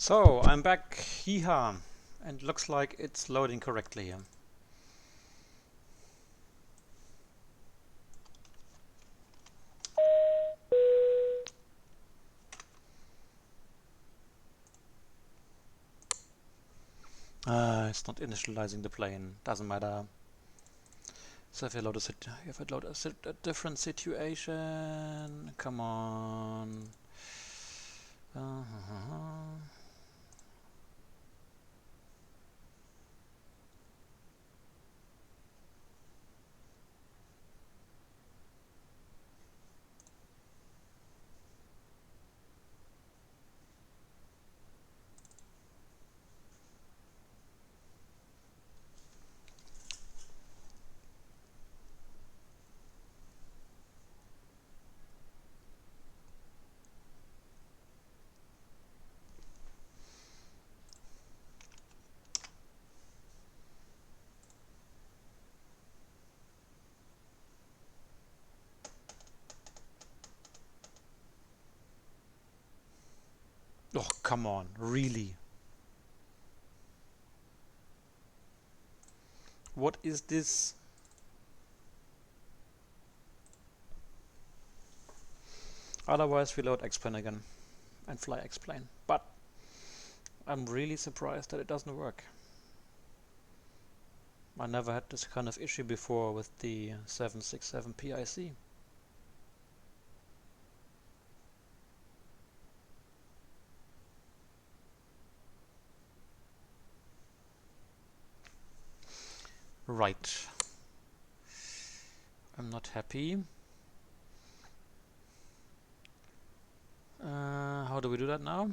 So I'm back, hee-ha, and looks like it's loading correctly here. It's not initializing the plane, doesn't matter. So if I load a different situation, come on. Oh, come on, really? What is this? Otherwise we load X-plane again and fly X-plane. But I'm really surprised that it doesn't work. I never had this kind of issue before with the 767 PIC. Right. I'm not happy. How do we do that now?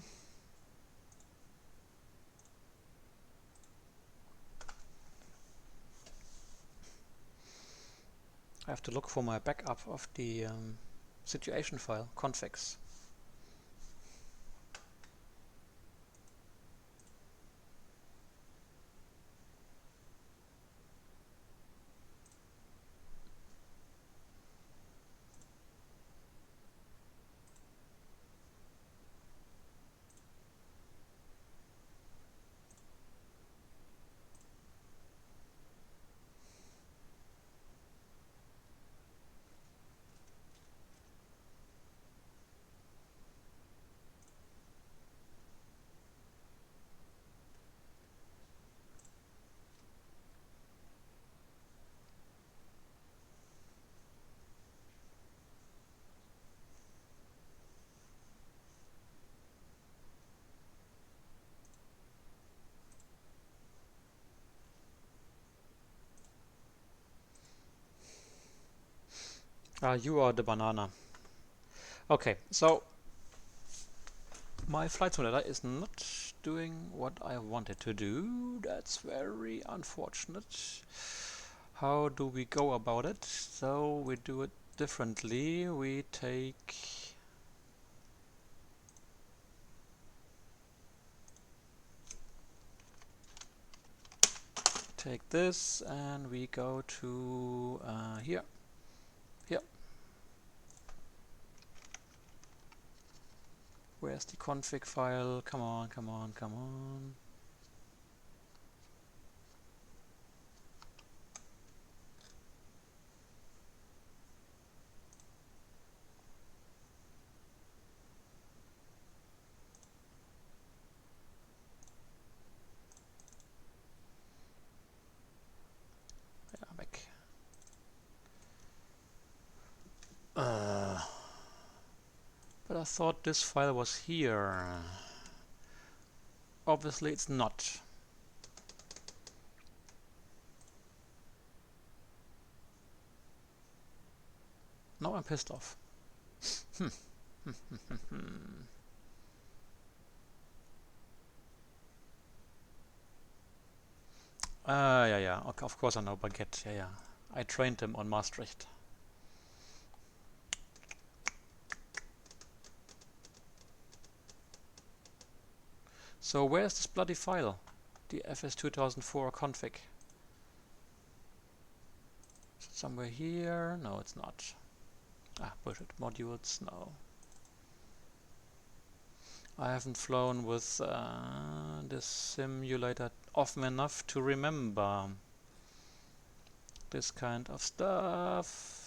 I have to look for my backup of the situation file, configs. You are the banana. Okay, so my flight simulator is not doing what I wanted to do. That's very unfortunate. How do we go about it? So we do it differently. We take this and we go to here. Where's the config file? Come on, come on, come on. Yeah, back. But I thought this file was here. Obviously it's not. Now I'm pissed off. Yeah. Okay, of course I know Baguette. Yeah. I trained him on Maastricht. So where's this bloody file? The FS2004 config. Is it somewhere here? No, it's not. Ah, bullshit. Modules? No. I haven't flown with this simulator often enough to remember this kind of stuff.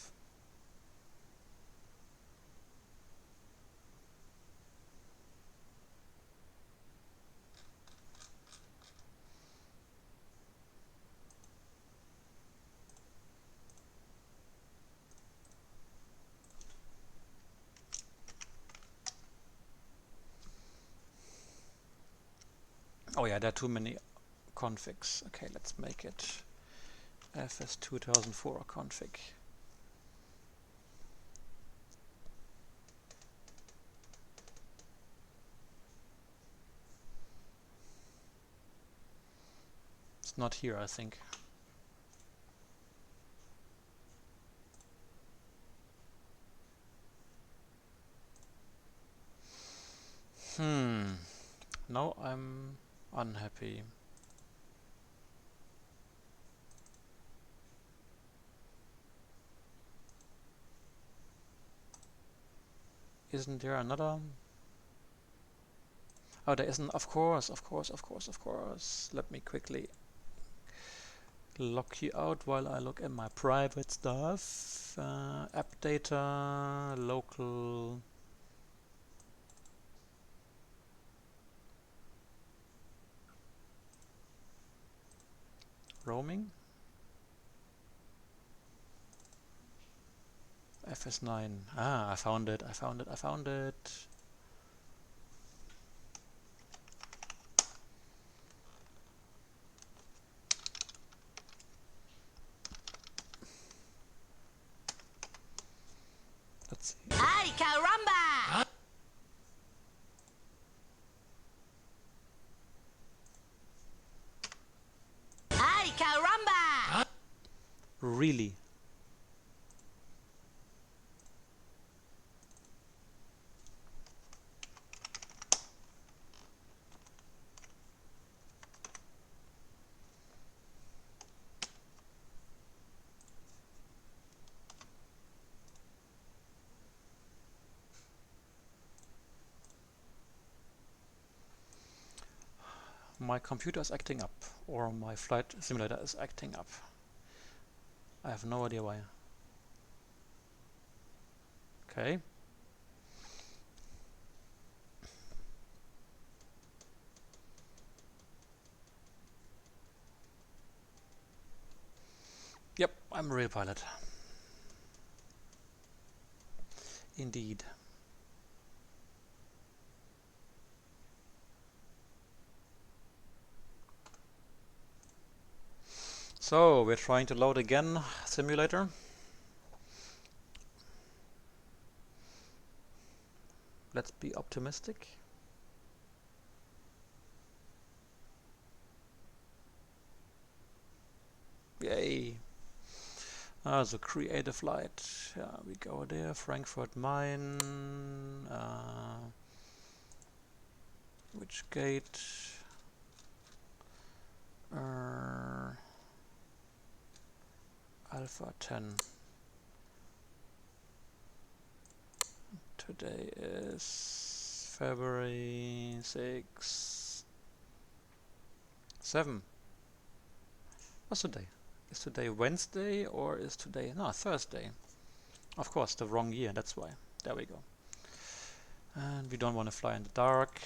Oh yeah, there are too many configs. Okay, let's make it FS2004 config. It's not here, I think. Now I'm unhappy. Isn't there another? Oh, there isn't. Of course. Let me quickly lock you out while I look at my private stuff. App data, local. Roaming. FS9. Ah, I found it. Let's see. ¡Ay, caramba! ¡Ay, caramba! Really? My computer is acting up, or my flight simulator is acting up. I have no idea why. Okay. Yep, I'm a real pilot. Indeed. So, we're trying to load again, simulator. Let's be optimistic. Yay! So create a flight. Yeah, we go there. Frankfurt Main. Which gate? Alpha 10. Today is February 6. 7. What's today? Is today Wednesday or is today... No, Thursday. Of course, the wrong year, that's why. There we go. And we don't want to fly in the dark.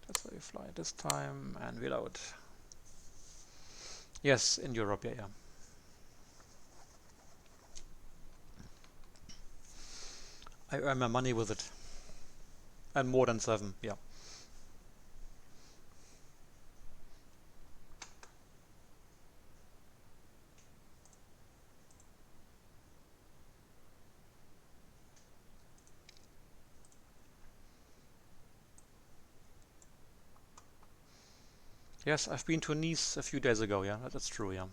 That's why we fly this time and we load. Yes, in Europe, yeah. I earn my money with it. And more than 7, yeah. Yes, I've been to Nice a few days ago, yeah, that's true, yeah.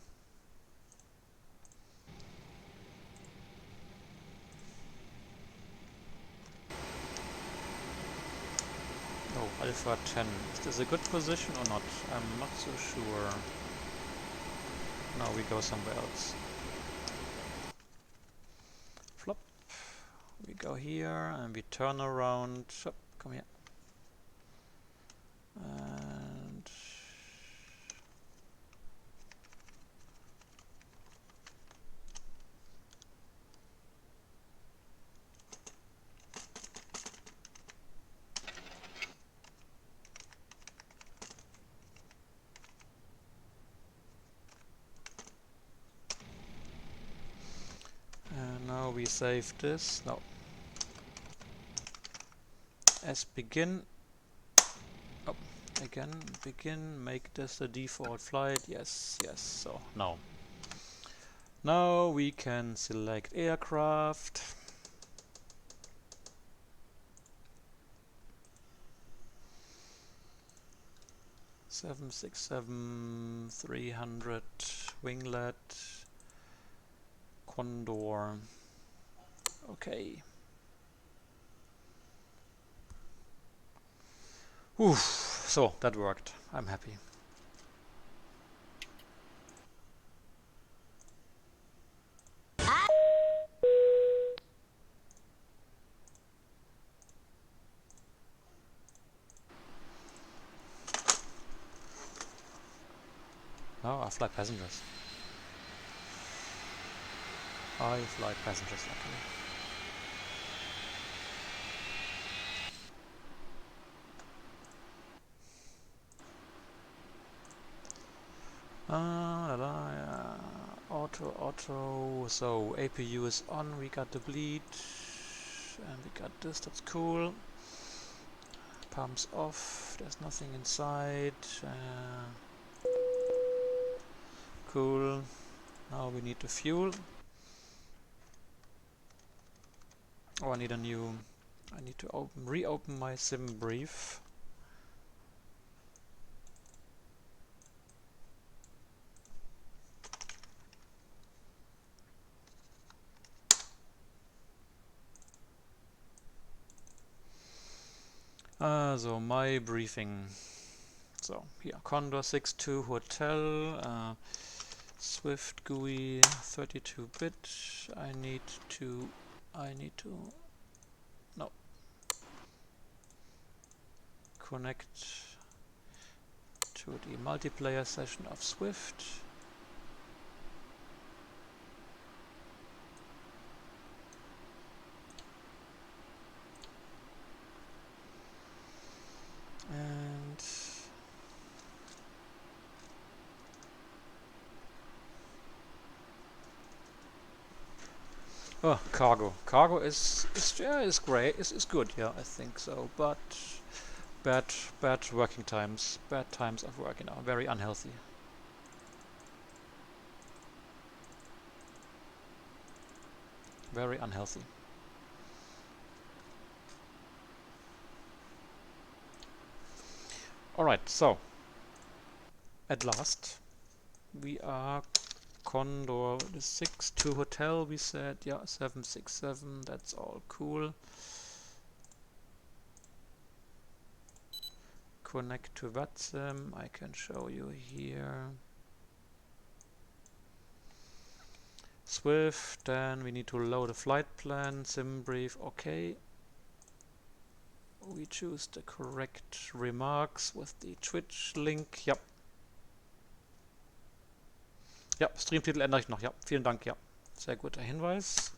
Oh, Alpha 10. Is this a good position or not? I'm not so sure. Now we go somewhere else. Flop. We go here and we turn around. Oh, come here. And now we save this. No. As begin. Oh, again, begin. Make this the default flight. Yes, yes. So now. Now we can select aircraft. 767-300 winglet Condor. Okay. Oof. So that worked. I'm happy. No, I fly passengers. I fly passengers, luckily. Auto. So APU is on. We got the bleed, and we got this. That's cool. Pumps off. There's nothing inside. Cool. Now we need the fuel. Oh, I need a new. I need to reopen my sim brief. So my briefing. So here, Condor 62 Hotel, Swift GUI 32-bit. I need to no, connect to the multiplayer session of Swift. And oh, cargo. Cargo is great. Is good. Yeah, I think so. But bad working times. Bad times of working are very unhealthy. Very unhealthy. Alright, so at last we are Condor 62 Hotel, we said, yeah, 767, that's all cool. Connect to VATSIM, I can show you here. Swift, then we need to load a flight plan, sim brief, okay. We choose the correct remarks with the Twitch link, yep. Ja, Streamtitel ändere ich noch, ja, vielen Dank, ja. Sehr guter Hinweis.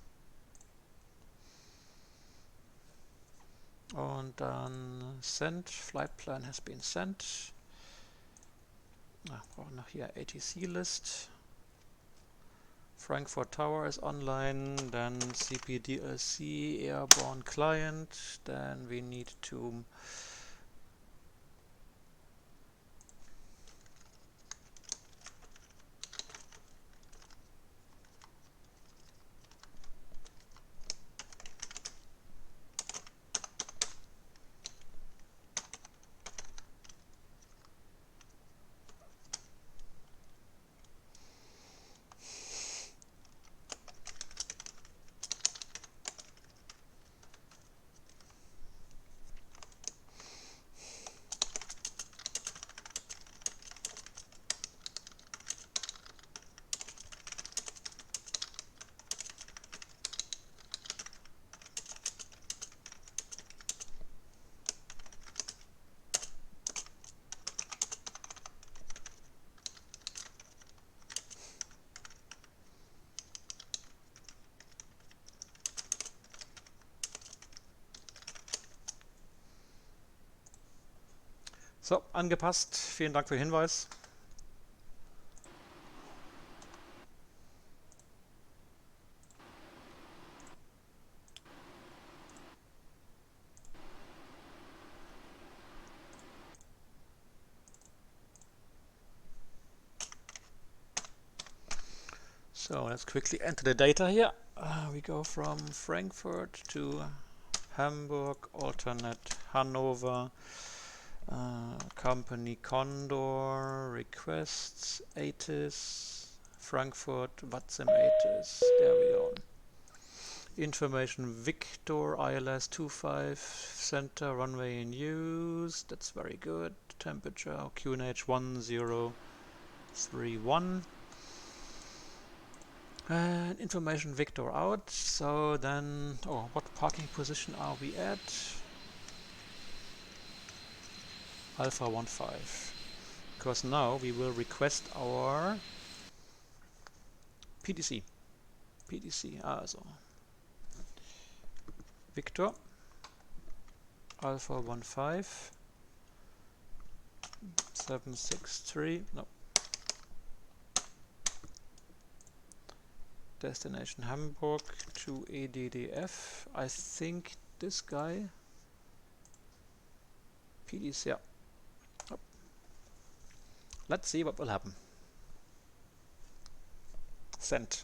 Und dann Send, Flight Plan has been sent. Brauchen noch hier ATC List. Frankfurt Tower is online, then CPDLC Airborne Client, then we need to So, angepasst. Vielen Dank für den Hinweis. So let's quickly enter the data here. We go from Frankfurt to Hamburg, alternate Hanover, company Condor, requests, ATC, Frankfurt, VATSIM ATC, there we go. Information Victor, ILS 25, center, runway in use, that's very good. Temperature, QNH 1031. And information Victor out, so then, what parking position are we at? Alpha 15. Because now we will request our PDC. Also Victor, Alpha 15, 763, no. Destination Hamburg to EDDF. I think this guy. PDC, yeah. Oh. Let's see what will happen. Send.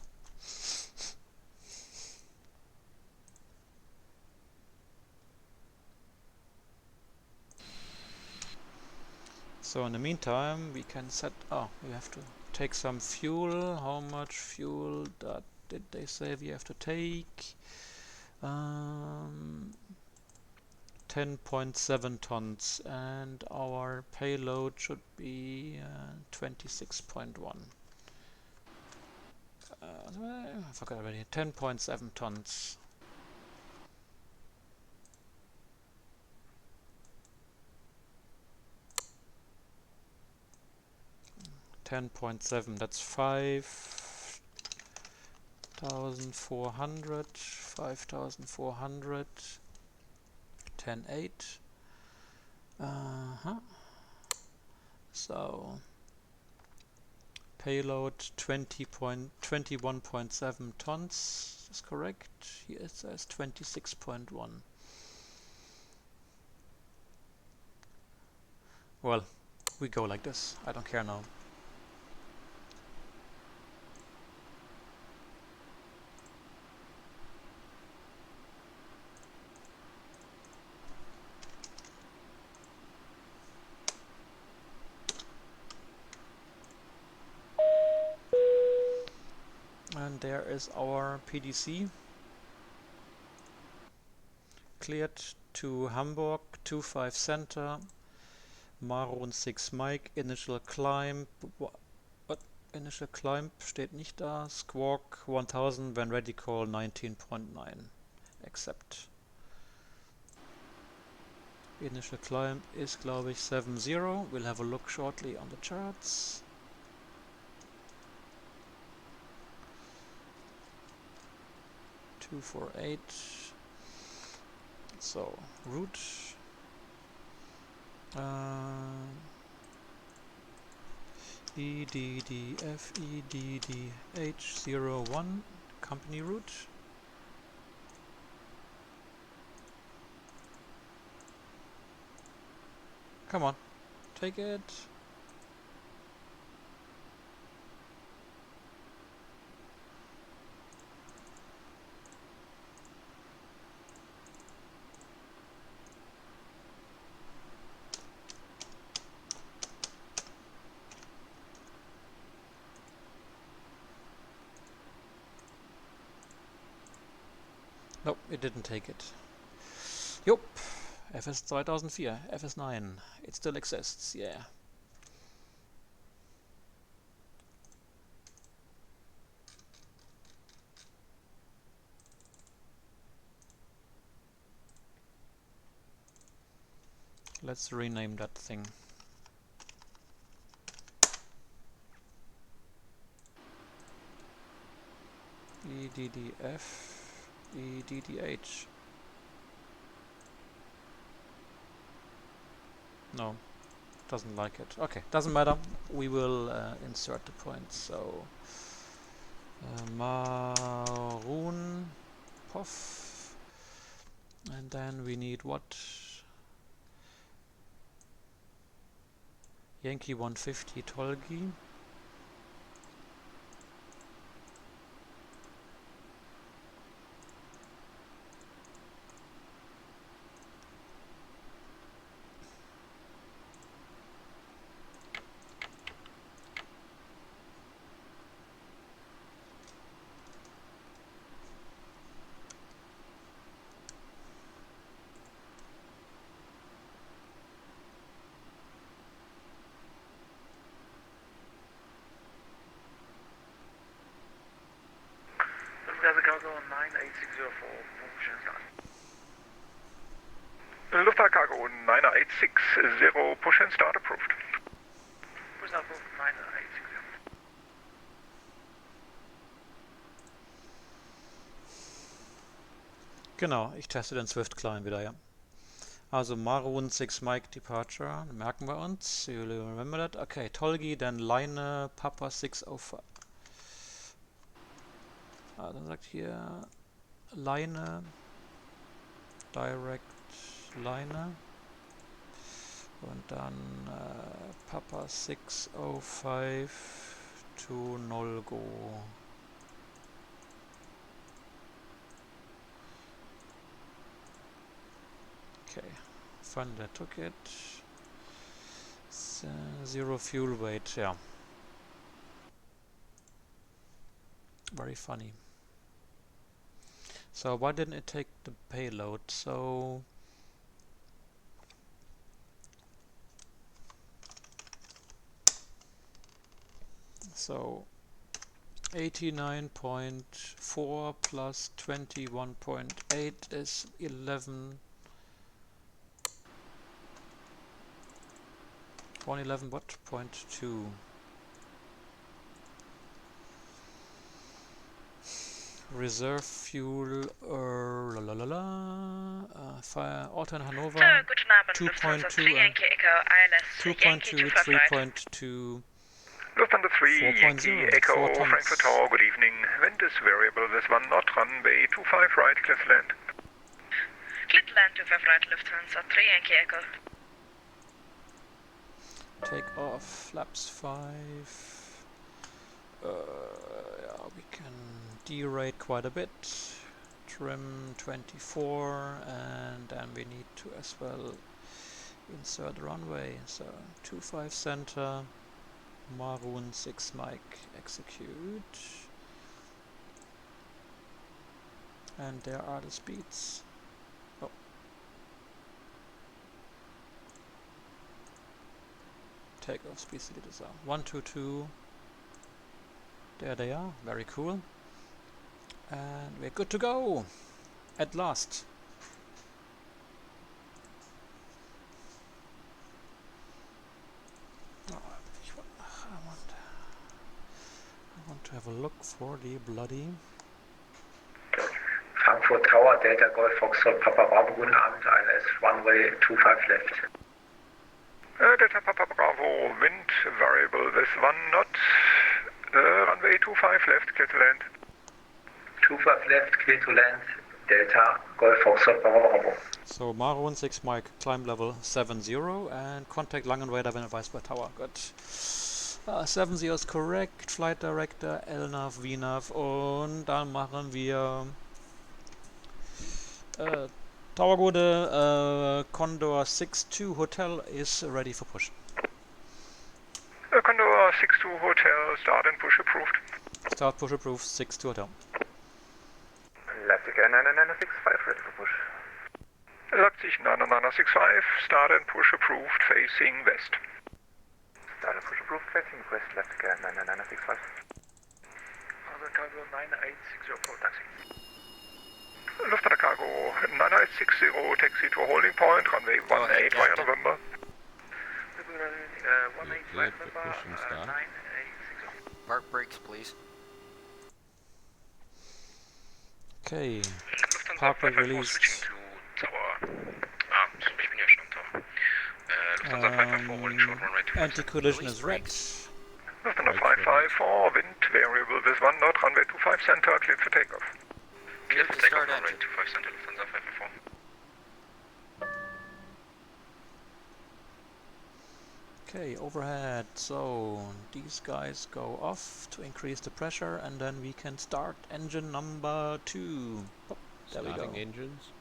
So in the meantime, we can set. We have to take some fuel. How much fuel did they say we have to take? 10.7 tons, and our payload should be 26.1. I forgot already. 10.7 tons. 10.7. That's 5,400. 5,400. 10.8. So payload 21.7 tons. Is correct? Here it says 26.1. Well, we go like this. I don't care now. And there is our PDC. Cleared to Hamburg, 25 center, Maroon 6 Mike, initial climb. What? Initial climb steht nicht da. Squawk 1000, when ready call 19.9. Accept. Initial climb is, glaube ich, 70. We'll have a look shortly on the charts. (248). So route EDDF-EDDH 01 company route. Come on, take it. Nope, it didn't take it. Yup, FS2004, FS9, it still exists, yeah. Let's rename that thing. EDDF-EDDH. No. doesn't like it. Okay, doesn't matter. We will insert the points. So maroon, puff, and then we need what? Yankee 150 Tolgi. Lufthansa Cargo 9860, push and start approved. Push and approved 9860. Genau, ich teste den Swift Client wieder, ja. Also Maroon 6 Mike Departure, merken wir uns. You remember that? Okay, Tolgi, dann Line Papa 605. Dann sagt hier Line, Direct Line und dann Papa 605 to 0 go. Okay, fun that took it. Zero fuel weight, yeah. Very funny. So why didn't it take the payload? So 89.4 plus 21.8 is 11. 111 what? 0.2. Reserve fuel, fire, Auto in Hanover, 2.2, 2.2, 3.2, Lufthansa 3, Yankee 4.0, Echo, 4 tons. Frankfurt Tower, good evening. Wind is variable, this one not runway 25 right, clear to land. Clear to land 25 right, Lufthansa 3, Yankee Echo. Take off, flaps 5. Yeah, we can derate quite a bit. Trim 24, and then we need to as well insert runway. So 25 center, Maroon 6 Mike, execute. And there are the speeds. Oh. Takeoff speeds leaders are 122. There they are, very cool. And we're good to go! At last! Oh, I want to have a look for the bloody... Frankfurt Tower, Delta Golf Foxtrot Papa Bravo, guten Abend, ILS, runway 25 left. Delta Papa Bravo, wind variable, this one not. Runway 25 left, clear to land. 25 left, clear to land, Delta Golf Foxtrot Papa Bravo. So Maroon 6 Mike, climb level 70 and contact Langenweiter when advised by tower. Good. 70 ist correct, Flight Director, LNAV, VNAV und dann machen wir Towergode, Condor 62 Hotel is ready for push. Condor 62 Hotel, start and push approved. Start push approved, 62 Hotel. Leipzig 99965 ready for push. Leipzig 99965, start and push approved, facing west. Start and push approved, facing west, Leipzig 99965. Cargo 98604, taxi. Lufthansa Cargo 9860, taxi to holding point, runway 18 via November. 18 via November, 9860. Park brakes, please. Okay, park brake release. Lufthansa 554 holding short runway 25. Anti-collision is red. Lufthansa 554, wind variable with 1 knot, runway 25 center, cleared for takeoff. Cleared for takeoff, runway 25 center, Lufthansa 554. Okay, overhead. So these guys go off to increase the pressure, and then we can start engine number 2. Oh, there we go. Starting engines.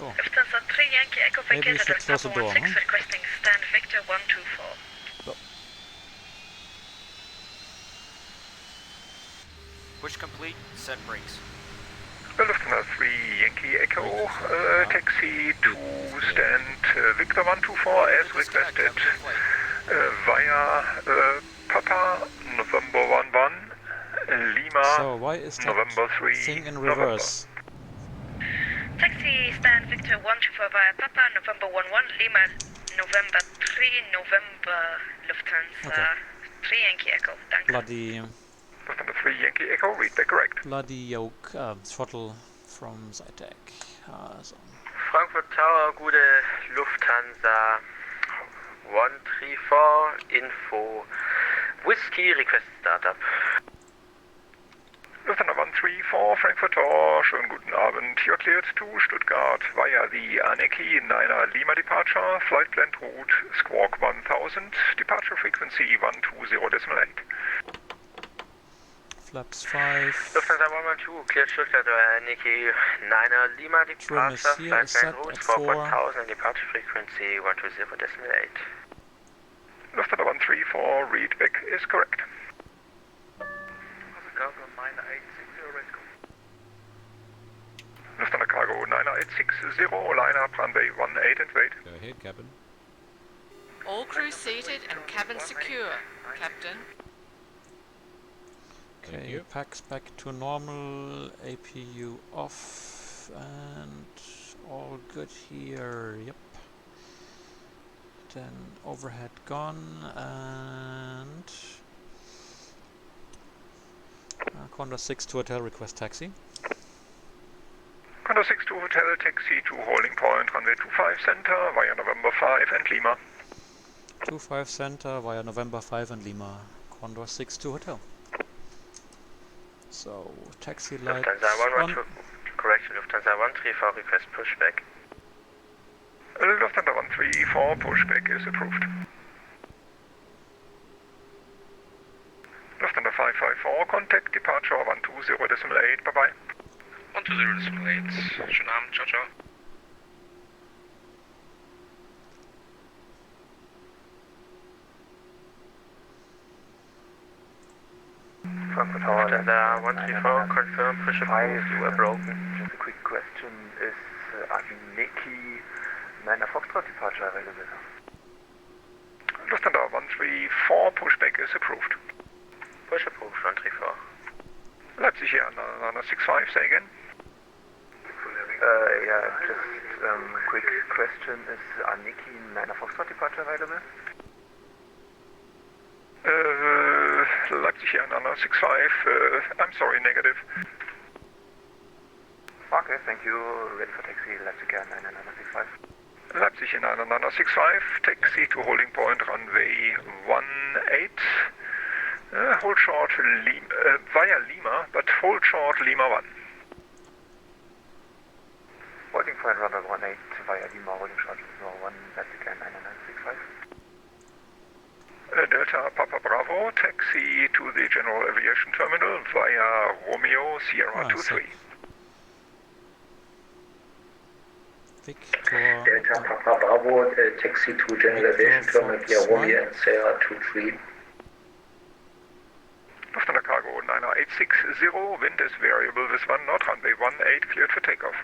Oh. Lufthansa 3 Yankee Echo Maybe we vacated should at close the number door, 16 huh? requesting stand Victor 124. Push complete, set brakes. Lufthansa 3 Yankee Echo, taxi to stand Victor 124 as requested via Papa November 11 Lima So why is that November 3 thing in November. reverse? Taxi stand Victor 124 via Papa November 11 Lima November 3 November Lufthansa Okay. 3 Yankee Echo. Danke. Bloody, Lufthansa 3 Yankee Echo, read back correct. bloody yoke throttle from Zytec. So. Frankfurt Tower, gute Lufthansa 134 Info. Whiskey request startup. Lufthansa 134 Frankfurt Tower, schönen guten Abend. You're cleared to Stuttgart via the Aneki 9er Lima departure, flight planned route Squawk 1000, departure frequency 120.8. Flaps 5. Lufthansa 112, cleared Stuttgart via Aneki 9er Lima Trim is departure, here, flight is set planned route at Squawk 4. 1000 and departure frequency 120.8. Lufthansa 134, read back is correct. Lufthansa Cargo 9860, line up runway 18 and wait. Go ahead, Captain. All crew seated and cabin secure, Captain. Thank Okay, you. packs back to normal, APU off, and all good here, yep. Then overhead gone, and Condor 6 to hotel, request taxi. Condor 6 to hotel, taxi to holding point, runway 25 center via November 5 and Lima. 25 center via November 5 and Lima, Condor 6 to hotel. So, taxi lights Lufthansa on. 112, correction, Lufthansa 134 request pushback. Lufthansa 134, pushback is approved. Lufthansa 554, contact departure 120.8, bye-bye. 120.8, schönen Abend, ciao, ciao. Frankfurt Tower, Lufthansa 134, confirm push approved, you were broken. Just a quick question, is Aneki 9er Foxtrot departure available? Lufthansa 134, pushback is approved. Push approved, 134. Leipzig here, 965, say again. Yeah, just quick question, is Aneki 9er Foxtrot departure available? Leipzig here, 965, I'm sorry, negative. Okay, thank you. Ready for taxi, Leipzig Air 965. Leipzig in 965, taxi to holding point, runway 18. Hold short via Lima, but hold short Lima 1. Holding point, runway 18 via Lima, holding short Lima 1, Leipzig Air 965. Delta Papa Bravo, taxi to the General Aviation Terminal via Romeo Sierra 23. Victor. Delta Papa Bravo, taxi to General Aviation Terminal via Romeo and Sierra 23. Lufthansa Cargo 9860, wind is variable with 1 knot, runway 18, cleared for takeoff.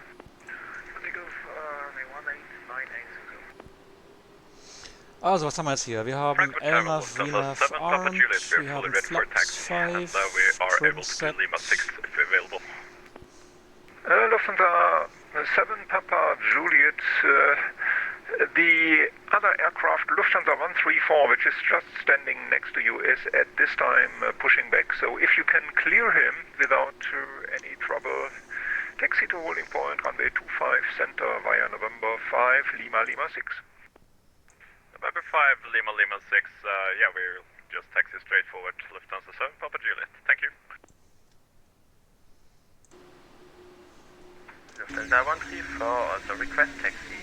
Also, was haben wir jetzt hier? Wir haben LNAV, VNAV armed, wir haben flaps 5, trim set. Lufthansa 7 Papa Juliet, the other aircraft, Lufthansa 134, which is just standing next to you, is at this time pushing back. So if you can clear him without any trouble, taxi to holding point, runway 25 center via November 5, Lima 6. November 5, Lima 6, yeah, we'll just taxi straight forward to Lufthansa 7 Papa Juliet. Thank you. Lufthansa 134, also request taxi.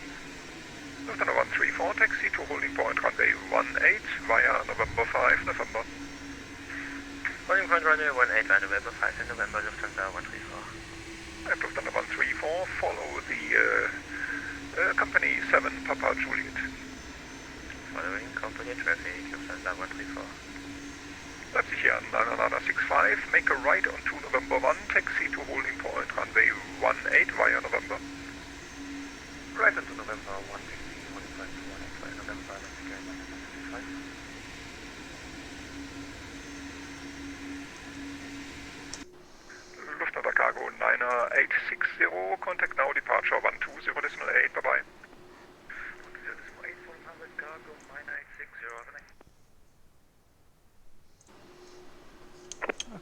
Lufthansa 134, taxi to holding point, runway 18 via November 5, November. Holding point runway 18 via November 5 in November, Lufthansa 134. And Lufthansa 134, follow the company 7 Papa Juliet. Following company traffic, Lufthansa 134. Leipzig here, 965, make a right onto November 1, taxi to holding point, runway 18 via November. Right onto November 1, taxi, holding point 18 via November, let's go 965. Lufthansa Cargo 9860, contact now, departure 120.8, bye-bye. 120.8, 100 Cargo 9860, have a nice.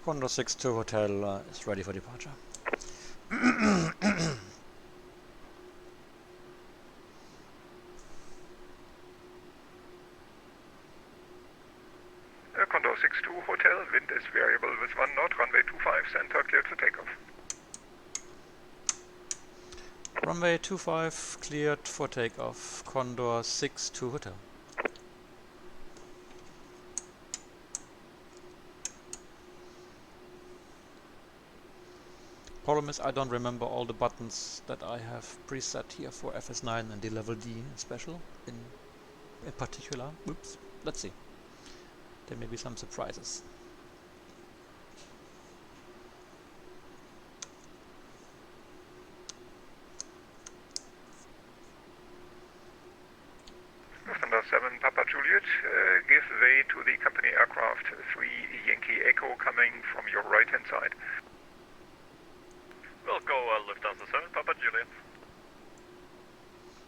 Condor 62 Hotel is ready for departure. Condor 62 Hotel, wind is variable with 1 knot, runway 25 center, cleared for takeoff. Runway 25 cleared for takeoff. Condor 62 Hotel. Problem is I don't remember all the buttons that I have preset here for FS9 and the LevelD special in particular. Oops, let's see. There may be some surprises. Lufthansa 7 Papa Juliet, give way to the company aircraft 3 Yankee Echo coming from your right hand side. We'll go Lufthansa 7 Papa Juliet.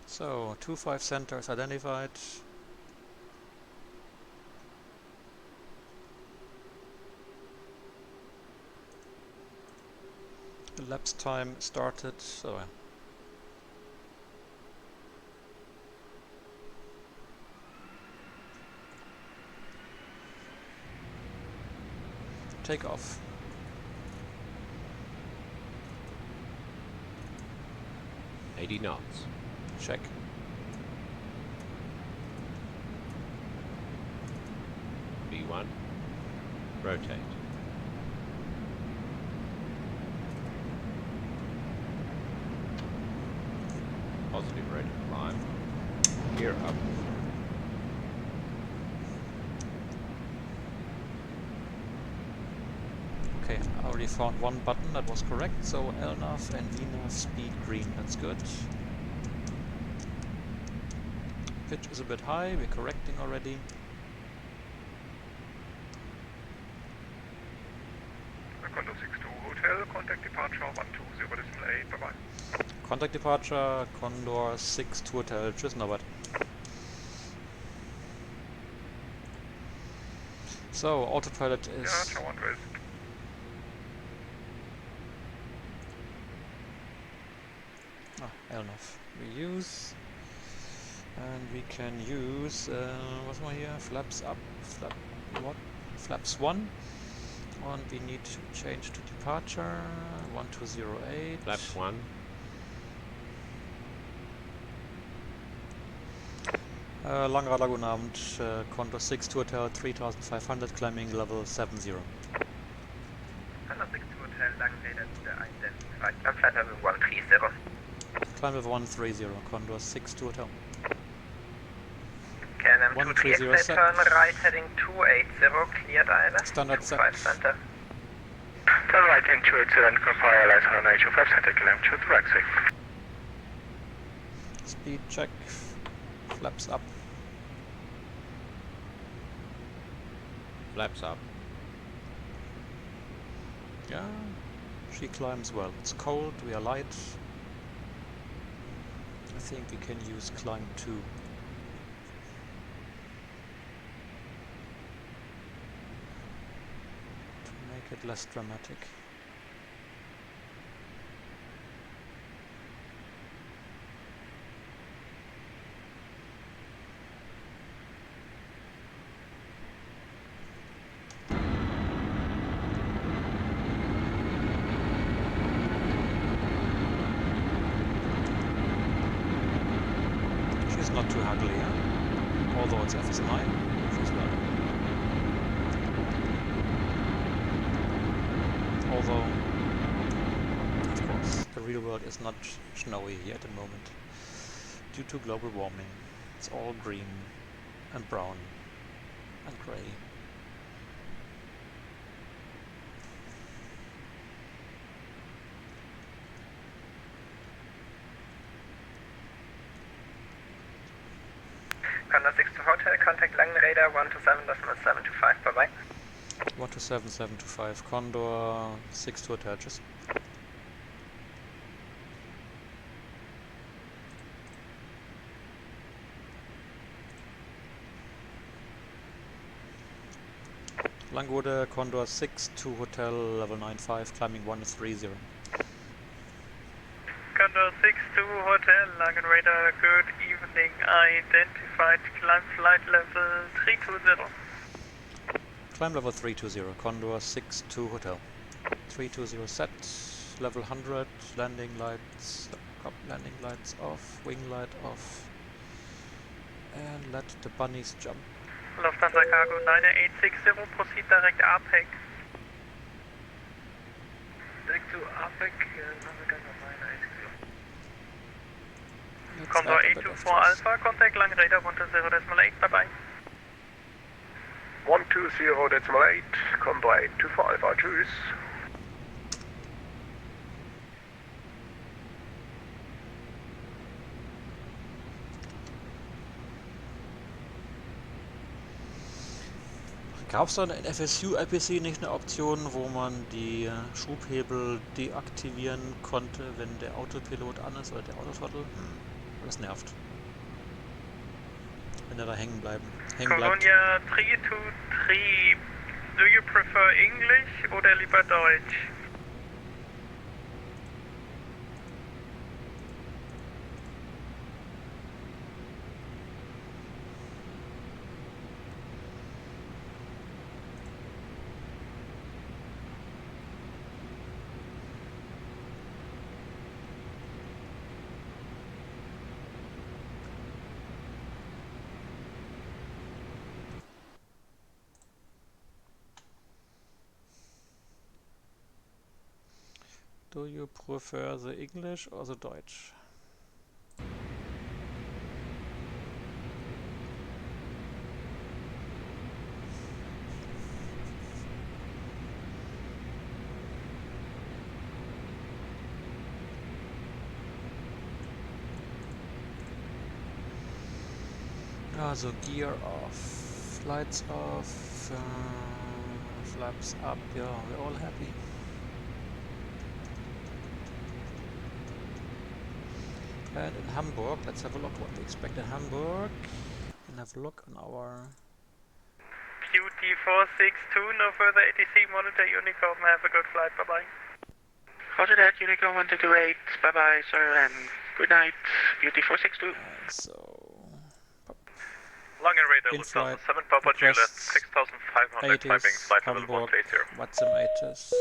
So, 25 centers identified. Elapsed time started. So, take off. $80 knots. Check. V1. Rotate. Positive rate of climb. Gear up. Okay, I already found one button that was correct, so LNAV and VNAV speed green, that's good. Pitch is a bit high, we're correcting already. Condor 62 Hotel, contact departure 120.8, bye-bye. Contact departure, Condor 62 Hotel, tschüss Norbert. So, autopilot is... Ja, ciao und West. LNAV we use, and we can use what's more here, flaps up, flaps 1, and we need to change to departure 1208. Flaps 1. Langradar guten Abend, Condor 62 Hotel 3500 climbing level 70. Condor 62 Hotel, Langradar gute identified, climb flight level 130. Climb level 130, Condor 62 Hotel. KLM 238, turn right heading 280, cleared either. Standard 25 center. Turn right in 280 and compile LS 185 center, KLM 2 to right 6. Speed check. Flaps up. Flaps up. Yeah, she climbs well. It's cold, we are light. I think we can use climb 2. To make it less dramatic. She's not too ugly, huh? Although it's FS9, she's not. Although, of course, the real world is not snowy here at the moment. Due to global warming, it's all green and brown and grey. Condor 6 to Hotel, contact Langen Radar 127.725, bye-bye. 127.725, Condor 6 to Hotel, just. Langwode, Condor 6 to Hotel, level 95, climbing 130. Condor 6 to Hotel, Langen Radar, good evening. Identified climb flight level 320. Climb level 320, Condor 6 to Hotel. 320 set, level 100, landing lights off, wing light off. And let the bunnies jump. Lufthansa Cargo 9860, proceed direct APEC. Direct to APEC, Condor 824 Alpha, contact Langen Radar 120.8, bye-bye. 120.8, Condor 824 Alpha, tschüss. Gab es da in FSU-IPC nicht eine Option, wo man die Schubhebel deaktivieren konnte, wenn der Autopilot an ist oder der Autothrottle? Das nervt. Wenn er da hängen bleibt. Colonia 323, do you prefer English oder lieber Deutsch? Do you prefer the English or the Deutsch? Also gear off, lights off, flaps up, yeah, we're all happy. And in Hamburg, let's have a look what we expect in Hamburg. And have a look on our QT462, no further ATC, monitor Unicorn, have a good flight, bye-bye. Roger that, Unicorn 128, bye-bye, sir, and good night, QT462. so Langen Radar, in-flight Lufthansa 7 Papa Juliet, 6500, climbing flight level Hamburg, 130. VATSIM ATC.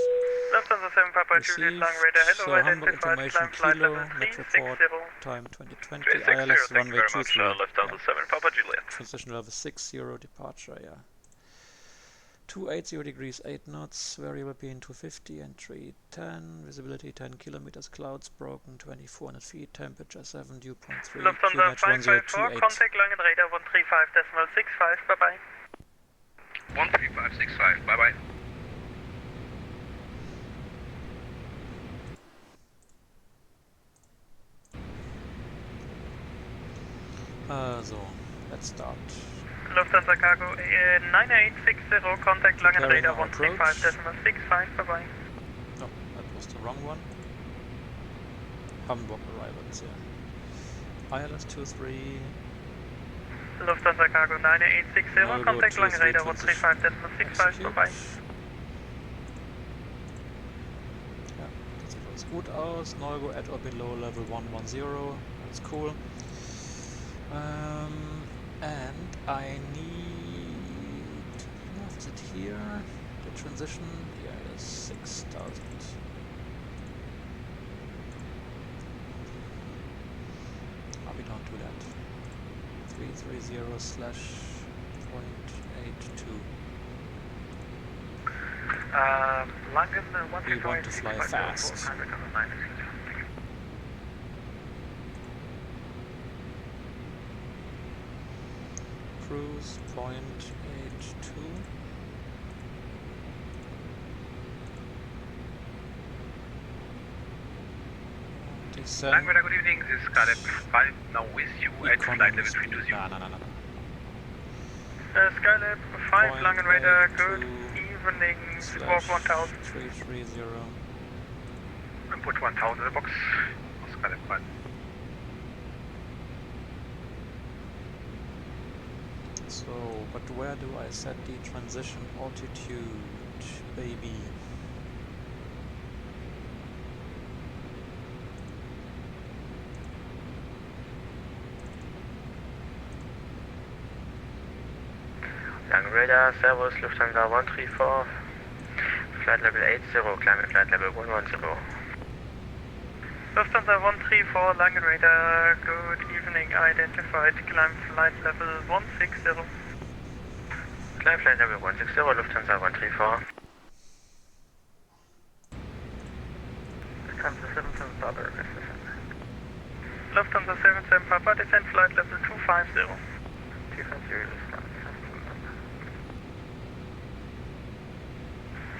Lufthansa 7 Papa Juliet, Langen Radar, hello, so Hamburg identified information climb flight kilo, level net report, 360. time 2020, 360, ILS thank you runway very much, 23. Lufthansa 7 Papa Juliet. Transition level 60, departure, yeah. 280 degrees, 8 knots, variable being 250, entry 10, visibility 10 kilometers, clouds broken, 2400 feet, temperature 7, dew point 3, Lufthansa QNH 554, 1028. contact Langen Radar 135.65, bye-bye. 13565, bye-bye. So, let's start. Lufthansa Cargo 9860, contact Langen Preparing Radar our approach. 135.65, bye-bye. No, that was the wrong one. Hamburg arrivals, yeah. ILS 23. Lufthansa Cargo 9860, No, contact go Langen 23 Radar transition. 135.65, Execute. bye-bye. Ja, das sieht alles gut aus. Neugo at or below level 110. That's cool. And I need... Is it here? The transition? Yeah, it is 6,000. We don't do that. 330 slash 0.82. Langen We want to fly fast. Cruise 0.82. Descent. Langen Radar, good evening. This is Caleb 5 now with you at flight level 320. No. Skylab 5, Langen Radar, good 0.82 evening, slash squawk 1000. 330. Input 1000 in the box. Caleb 5. So, but where do I set the transition altitude, baby? Langen Radar, Servus, Lufthansa 134, flight level 80, climb at flight level 110. Lufthansa 134, Langen Radar, good evening, identified, climb flight level 160. Climb flight level 160, Lufthansa 134. Lufthansa 77 Papa, Lufthansa 77 Papa, descend flight level 250. 250,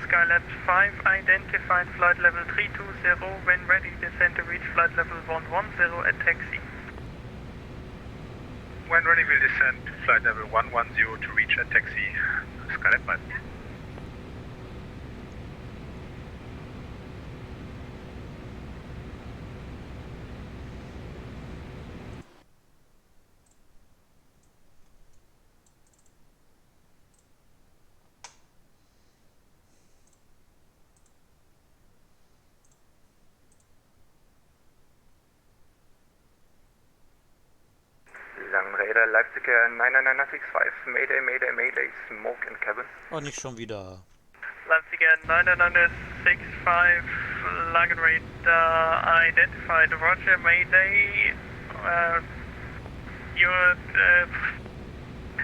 Skylab 5, identified flight level 320, when ready, descend to reach flight level 110 at taxi. When ready, we'll descend to flight level 110 to reach at taxi. Skylab 5. Langen Radar, Leipzig 99965, Mayday, Mayday, Mayday, smoke in cabin. Oh, nicht schon wieder. Leipzig 99965, Langen Radar, identified, roger, Mayday, your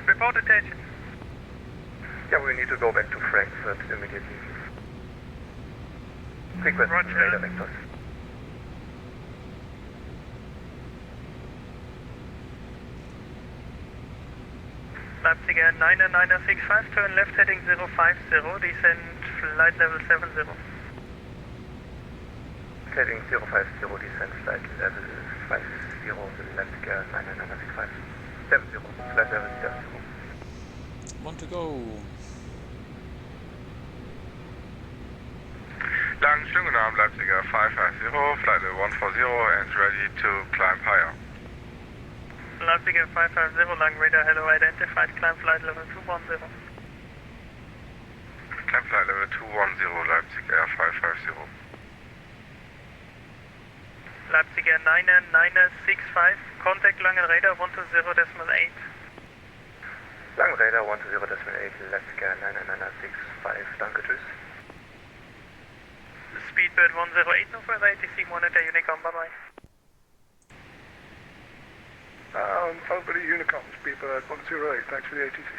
report attention. Yeah, we need to go back to Frankfurt immediately. Request Roger. radar vectors. Leipzig 99965, turn left heading 050, descend flight level 70. Heading 050, descend flight level 50, Leipzig 99965. 70, flight level 70. Want to go. Lang, schönen guten Abend, Leipziger 550, flight level 140 and ready to climb higher. Leipzig 550, Langen Radar, hello, identified, climb flight level 210. Climb flight level 210, Leipzig Air 550. Leipzig 99965, contact Langen Radar 120.8. Langen Radar 120.8, Leipzig 99965, danke, tschüss. Speedbird 108, no further ATC, monitor Unicom, bye-bye. Over to Unicom, Speedbird 108, thanks for the ATC.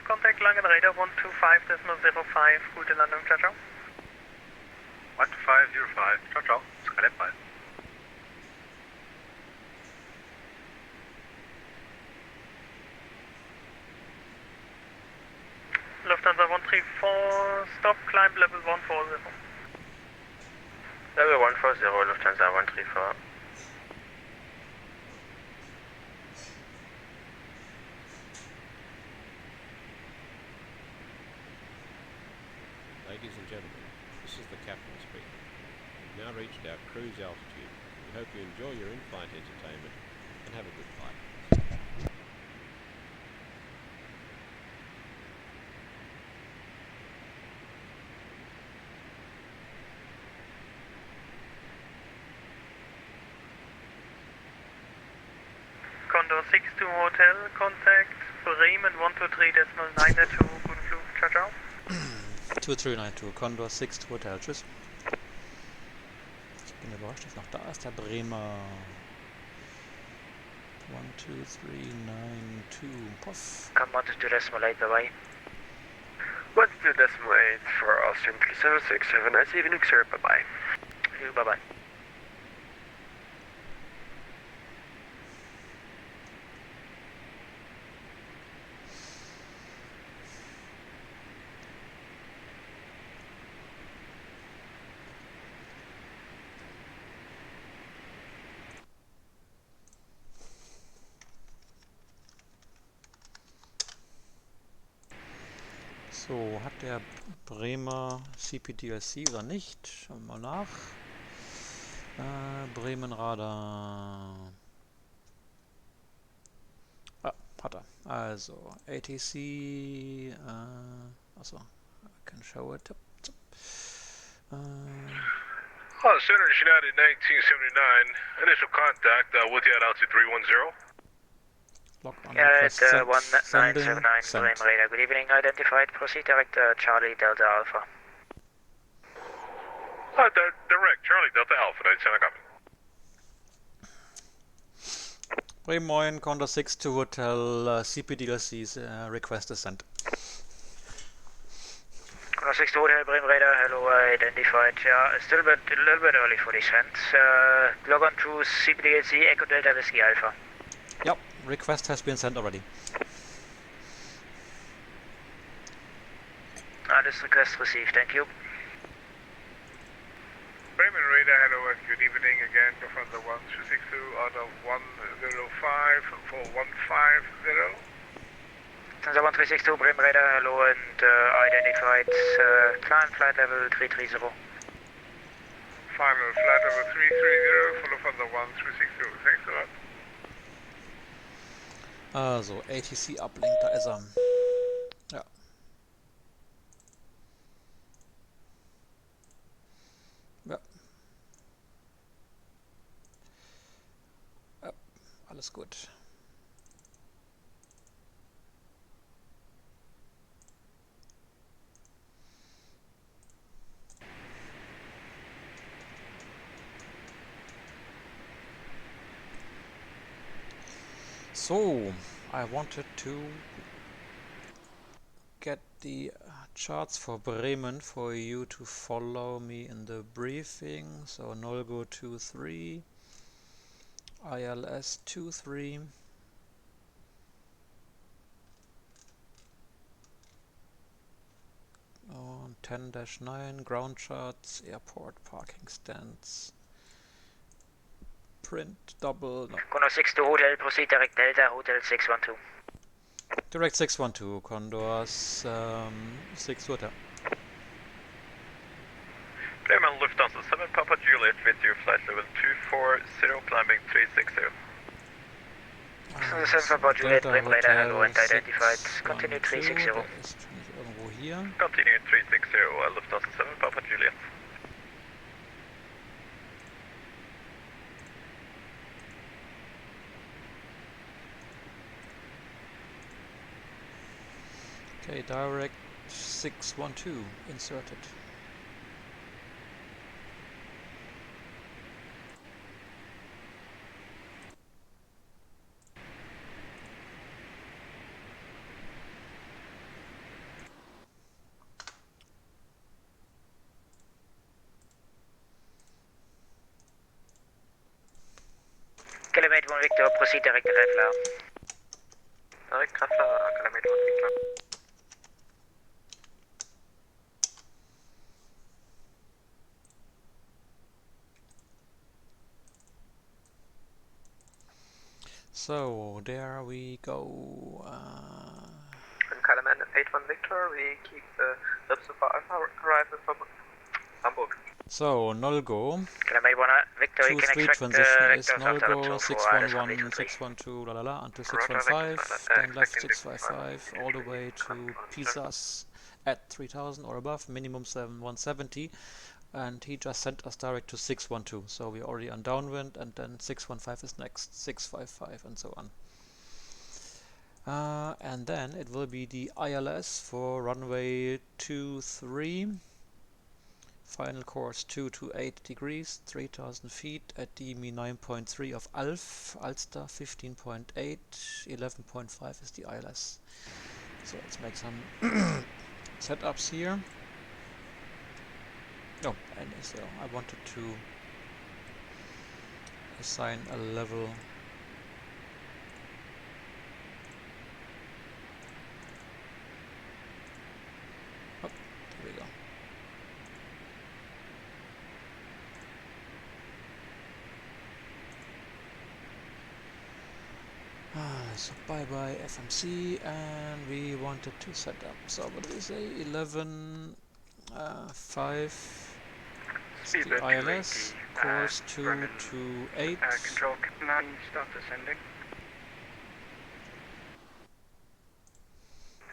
contact Langen Radar 125.05, gute Landung, ciao, ciao. 12505, ciao, ciao, Skalett-Ball. Lufthansa 134, stop, climb level 140. Level 140, Lufthansa 134. Ladies and gentlemen, this is the captain speaking. We've now reached our cruise altitude. We hope you enjoy your in-flight entertainment and have a good flight. Condor 62 Hotel, contact Bremen 123.992, guten Flug, ciao, ciao. 2392, Condor 6 Hotel, tschüss. Ich bin überrascht, dass noch da ist, der Bremer. 12392, puff. Come 122.8, bye-bye. 122.8 for Austrian 3767, nice evening, sir, bye-bye. Bye-bye. So, hat der Bremer CPDLC oder nicht? Schauen wir mal nach. Bremen Radar. Ah, hat er. Also, ATC. Achso, I can show it. Center United 1979, initial contact with you at altitude 310. Log on Yeah, request at sent. 1979, Send. Bremen Radar, good evening, identified, proceed direct Charlie Delta Alpha. Direct, Charlie Delta Alpha, 97 copy. Bremen Moin, Condor 62 Hotel, CPDLC's request is sent. Condor 62 Hotel, Bremen Radar, hello, identified. Yeah, still a little bit early for descent. Log on to CPDLC, Echo Delta Whiskey Alpha. Yep, request has been sent already. This request received, thank you. Bremen Radar, hello and good evening again, Lufthansa 1362 out of 105 for 150. Lufthansa 1362, Bremen Radar, hello, and identified, climb flight level 330. Final flight level 330 for Lufthansa 1362, thanks a lot. Also, ATC Uplink, da ist er. Ja. Ja. Ja, alles gut. So, I wanted to get the charts for Bremen for you to follow me in the briefing. So Nolgo 23, ILS 23, on 10-9, ground charts, airport parking stands, print double, no. Condor 62 Hotel, proceed direct Delta, Hotel 612. Direct 612, Condors 6 Hotel. Bremen Lufthansa 7 Papa Juliet with your flight level 240, climbing 360. Lufthansa 7 Papa Juliet, Bremen Radar, hello, and identified, continue 360. Der ist nicht irgendwo hier. Continue 360, Lufthansa 7 Papa Juliet. Okay, direct 612 inserted. Kilometer 1 Victor, proceed direct Refler. Direct Refler, Kilometer 1 Victor. So there we go. Calumet 81 Victor, we keep the Lipsopha Alpha arrival from Hamburg. So null go. Kilometer 1 Victor, you can 2-3 expect transition is Victor null after go, Lipsopha 611, 612, la la la, until 615, then left 655, all the way to Pisas at 3000 or above, minimum 170, and he just sent us direct to 612, so we're already on downwind, and then 615 is next, 655, and so on. And then it will be the ILS for runway 23, final course 228 degrees, 3000 feet at DME 9.3 of ALF, Ulster 15.8, 11.5 is the ILS. So let's make some setups here. Oh, and so I wanted to assign a level. Oh, there we go. So bye bye FMC, and we wanted to set up, so what do we say, 11 5 Speed the ILS, course 228. Control 9, start descending.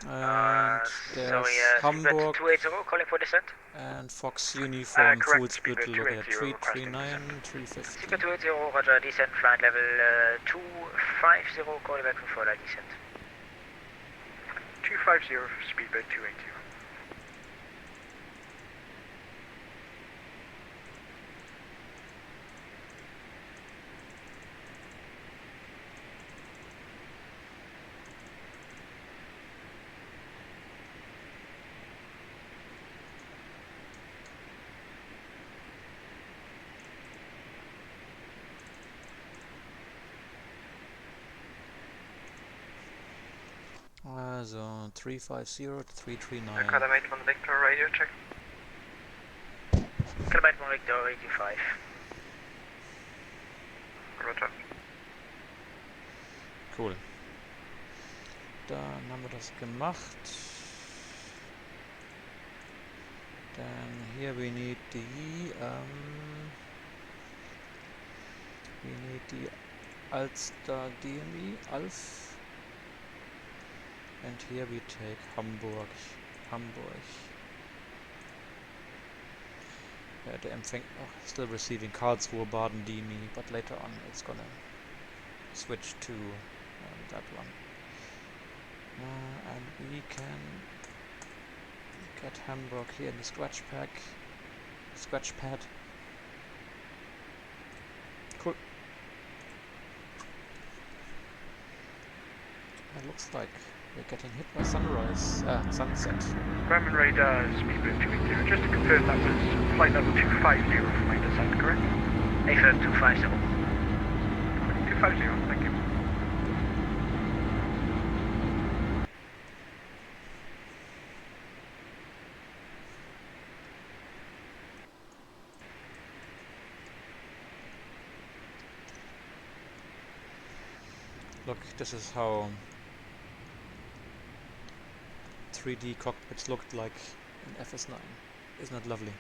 And there's Hamburg 280, calling for descent. and Fox Uniform full split look at 280, 339, 350. Super 280, roger, descent, flight level 250, calling back for further descent. 250, speedbird 280. So 350 to 339. Calumet 1 Victor, radio check. Kilometer 1 Victor, 85. Roger. Cool. Dann haben wir das gemacht. Then here we need the Ulster DME, ALF. And here we take Hamburg. Der empfängt still receiving Karlsruhe, Baden, DME, but later on it's gonna switch to that one. And we can get Hamburg here in the scratch pad. Cool. It looks like we're getting hit by sunset. Grumman radar, speedbird 280. Just to confirm, that was flight level 250 for my descent, correct? Affirm 250. 250, thank you. Look, this is how 3D cockpits looked like in FS9. Isn't that lovely?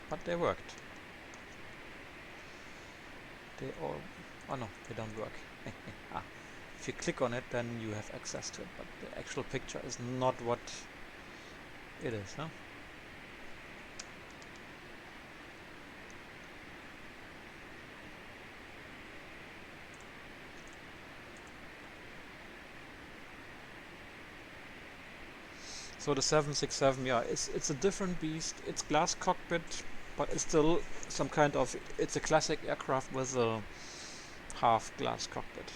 But they worked. Oh no, they don't work. If you click on it, then you have access to it, but the actual picture is not what it is, huh? So the 767, yeah, it's a different beast. It's glass cockpit, but it's still some kind of, it's a classic aircraft with a half glass cockpit.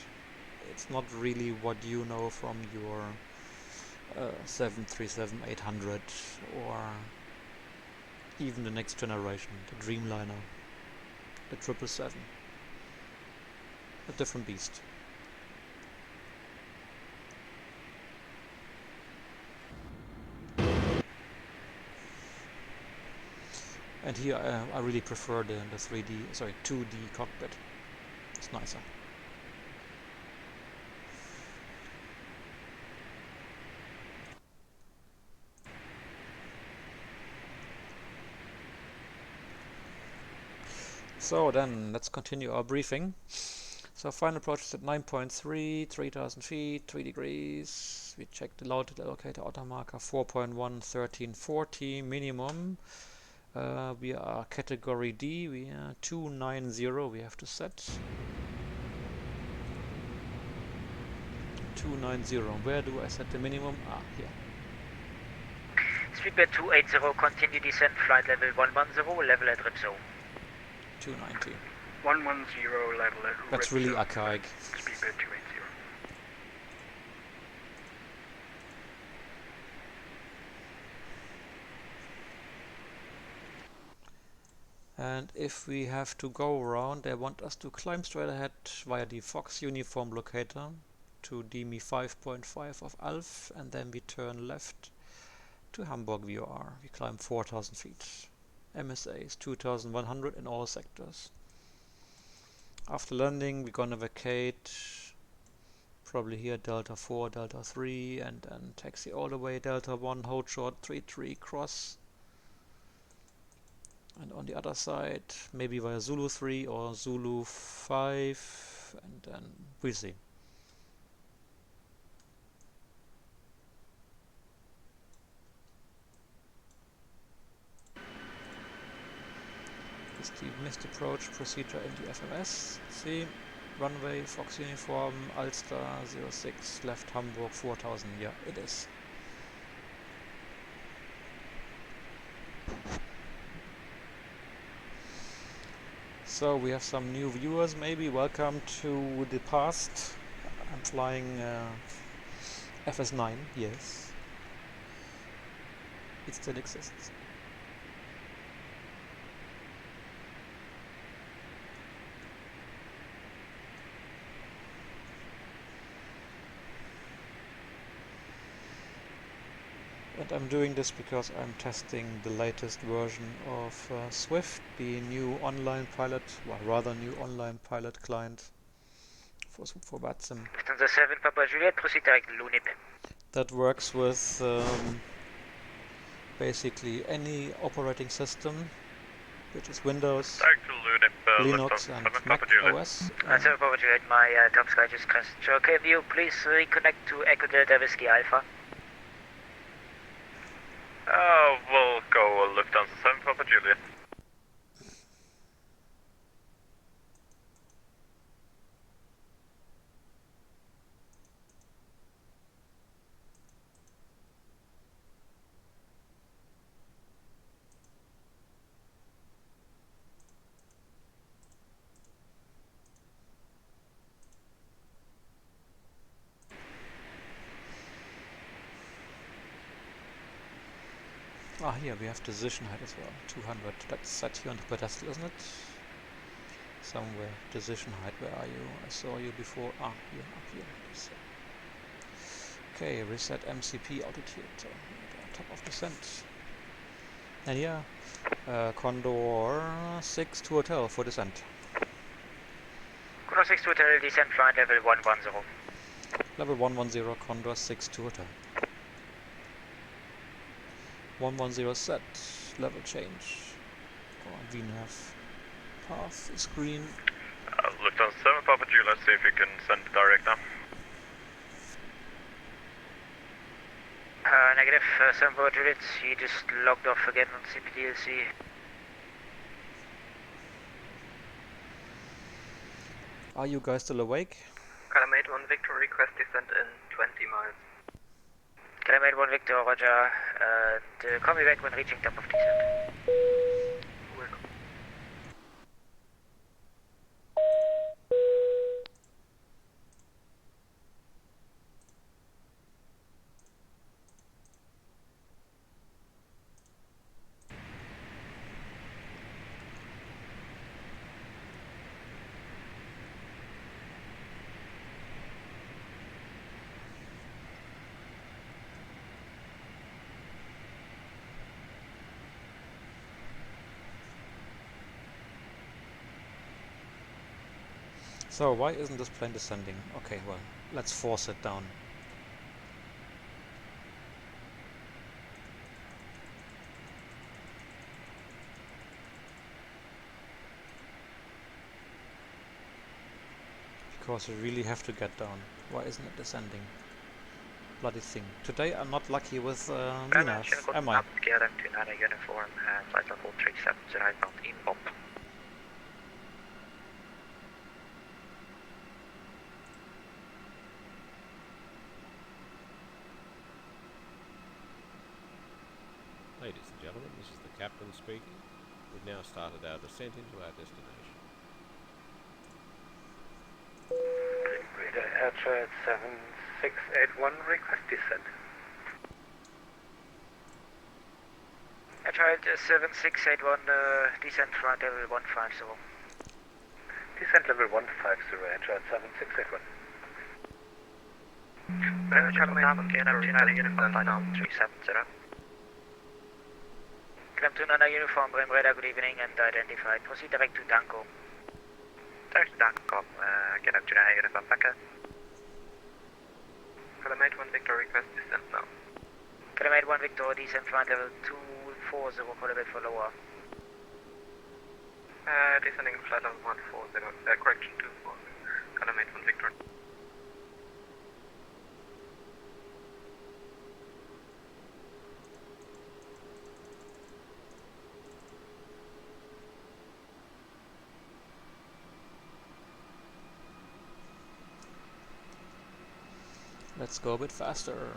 it's not really what you know from your 737-800 or even the next generation, the Dreamliner, the 777. A different beast. And here I really prefer the 2D cockpit. It's nicer. So then let's continue our briefing. So final approach is at 9.3, 3000 feet, 3 degrees. We checked the altitude allocator auto marker 4.1, 1340 minimum. We are category D, we are 290 we have to set. 290, where do I set the minimum? Ah, here. Speedbird 280, continue descent, flight level 110, level at rip zone. 290. 110, level at rip That's really zone. archaic. Speedbird 280. And if we have to go around, they want us to climb straight ahead via the Fox uniform locator to DME 5.5 of ALF, and then we turn left to Hamburg VOR. We climb 4000 feet. MSA is 2100 in all sectors. After landing, we're gonna vacate probably here Delta 4, Delta 3, and then taxi all the way Delta 1, hold short 33 cross. And on the other side, maybe via Zulu 3 or Zulu 5, and then we'll see. This is the missed approach procedure in the FMS. See, runway, Fox uniform, Ulster 06, left Hamburg 4000. Yeah, it is. So we have some new viewers maybe. Welcome to the past. I'm flying FS9, yes. It still exists. And I'm doing this because I'm testing the latest version of Swift, the new online pilot, well, rather new online pilot client for VATSIM. Lufthansa 7, Papa Juliet, proceed direct Lunib. That works with basically any operating system, which is Windows, Linux, and Mac OS. Answer, Papa Juliet, my top sky just crashed. So can you please reconnect to Echo Delta Whiskey Alpha? We'll go Lufthansa 7, Papa Juliet. Ah, here we have decision height as well, 200. That's set here on the pedestal, isn't it? Somewhere. Decision height, where are you? I saw you before. Ah, here, up here. Okay, reset MCP altitude. Top of descent. And yeah, Condor 6 to hotel for descent. Condor 6 to hotel, descent flight level 110. Level 110, Condor 6 to hotel. 110 set, level change. Go on VNAV. Path screen. Lufthansa 7, Papa Juliet, let's see if you can send direct now. Negative, 7 Papa Juliet, he just logged off again on CPDLC. Are you guys still awake? Calamate 1 Victor, request descent in 20 miles. Calamate 1 Victor, roger. Call me back when reaching top of descent. So why isn't this plane descending? Okay, well, let's force it down. Because we really have to get down. Why isn't it descending? Bloody thing. Today I'm not lucky with VNAV, am I? KLM-29 uniform, flight level 37, outbound inbound. Ladies and gentlemen, this is the captain speaking. We've now started our descent into our destination. Radar Air 7681, request descent. Air 7681, descent flight level 150. Descent level 150, Air 7681. KLM-29 uniform, flight level 370. KLM-29 uniform, Bremen radar, good evening and identified. Proceed direct to Danko. Direct to Danko, KLM-29 uniform, Packer. KLM 1 Victor, request descent now. KLM 1 Victor, descent flight level 240, call a bit for lower. Descending flight level 140, correction 240, KLM 1 Victor. Let's go a bit faster.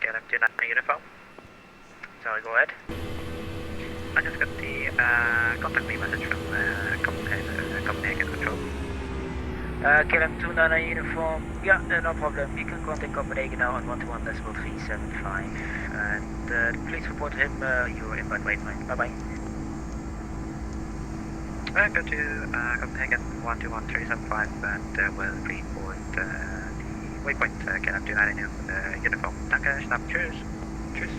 KLM-29 uniform. Sorry, go ahead. I just got the contact me message from Copenhagen Control. KLM-29 uniform, yeah, no problem. You can contact Copenhagen now on 121.375 and please report him your inbound waypoint. Bye-bye. Go to Copenhagen 121.375 and we'll report the waypoint KLM-29 uniform. Danke, schnapp, tschüss. Tschüss.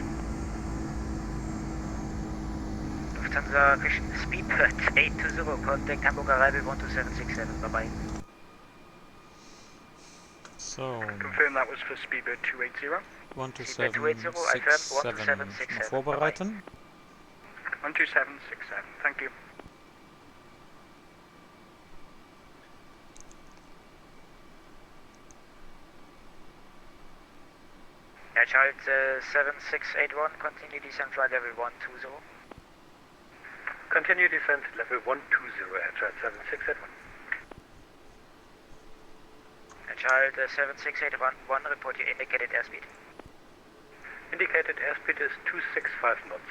Lufthansa Christian Speedbird 820, contact Hamburg arrival 12767, bye-bye. So Confirm that was for Speedbird 280. 12767 vorbereiten. 12767, thank you. Air Child 7681, continue descent flight level 120. Continue descent level 120, Air Child 7681. Air Child 7681, report your indicated airspeed. Indicated airspeed is 265 knots.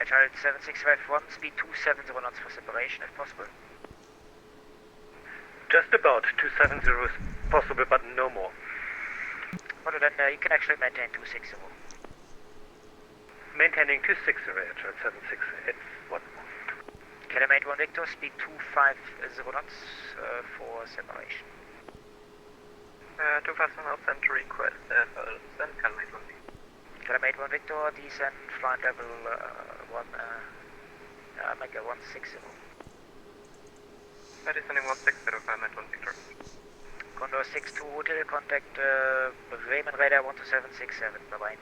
Air Child 7651, speed 270 knots for separation if possible. Just about 270 is possible, but no more. Well then, you can actually maintain 260. Maintaining 260, Air Child 7681. KLM 1 Victor, speed 250 knots for separation. 250 knots and request send KLM 1 Victor. KLM 1 Victor, descent flight level 160. Descending 160, KLM 1 Victor. Condor 62 Hotel, contact Bremen radar 12767, bye-bye.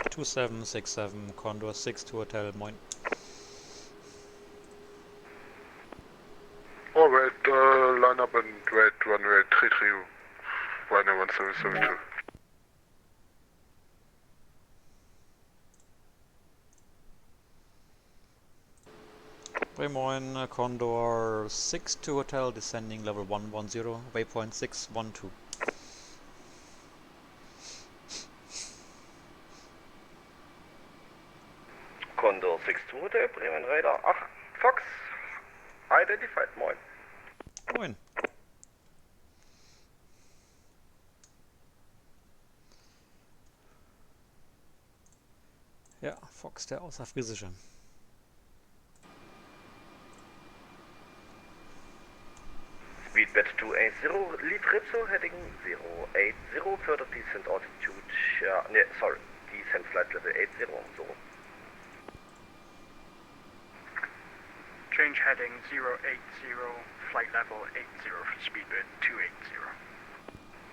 2767, Condor 62 Hotel, moin. Alright, line up and wait runway 33, runway 1772. Bremoin, Condor 62 Hotel, descending level 110, waypoint 612. Condor 62 Hotel, Bremen Radar 8, Fox, identified, moin. Moin. Ja, Fox, der Außerfriesische. Speedbet 280, lead Ripso, heading 080, further descent altitude, sorry, descent flight level 80, so. Change heading 080, flight level 80 for speedbird 280.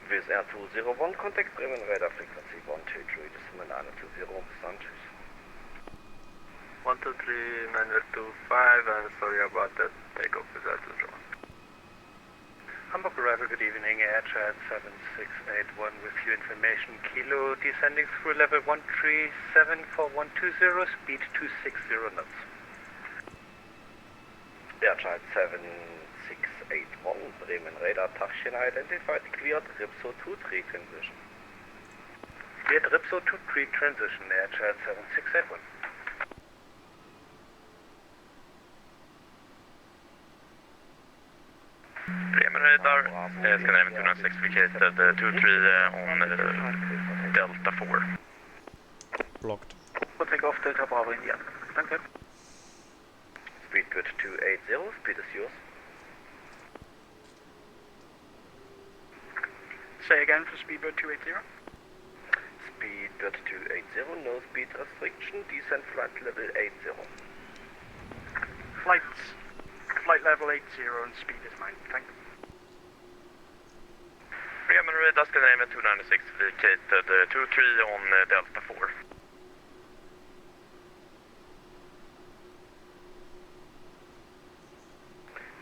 With R201, contact Bremen radar frequency 123, decimal 920, Sanchez. 123, manual 25, I'm sorry about that, takeoff is altitude. Hamburg arrival, good evening, Air Chat 7681 with you information, Kilo descending through level 137 for 120, speed 260 knots. Air Chat 7681, Bremen radar, Tachchen identified, cleared, Ripso 23 transition. Cleared Ripso 23 transition, Air Chat 7681. Bremen radar, Scandinavian 296 vacated 23 on Delta 4. Blocked. We'll take off Delta Bravo India. Thank you. Speedbird 280, speed is yours. Say again for Speedbird 280. Speedbird 280, no speed restriction, descent flight level 80. Flight level 80 and speed is mine. Thank you. Bremen radar, Scandinavian 296 vacated 23 on Delta 4.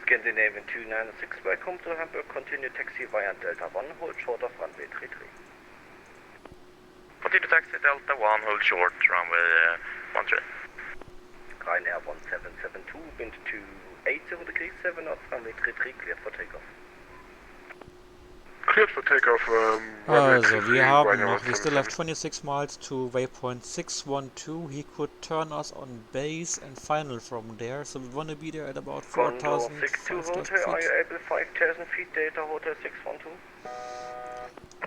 Scandinavian 296, welcome to Hamburg, continue taxi via Delta 1, hold short of runway 33. Continue taxi Delta 1, hold short, runway 13. Ryanair 1772, wind 280 degrees, 7 knots, runway 33, cleared for takeoff. Cleared for takeoff, Also, wir haben noch, we still have 26 miles to waypoint 612. He could turn us on base and final from there, so we want to be there at about 4,000 feet. Are you able 5,000 feet data, hotel 612?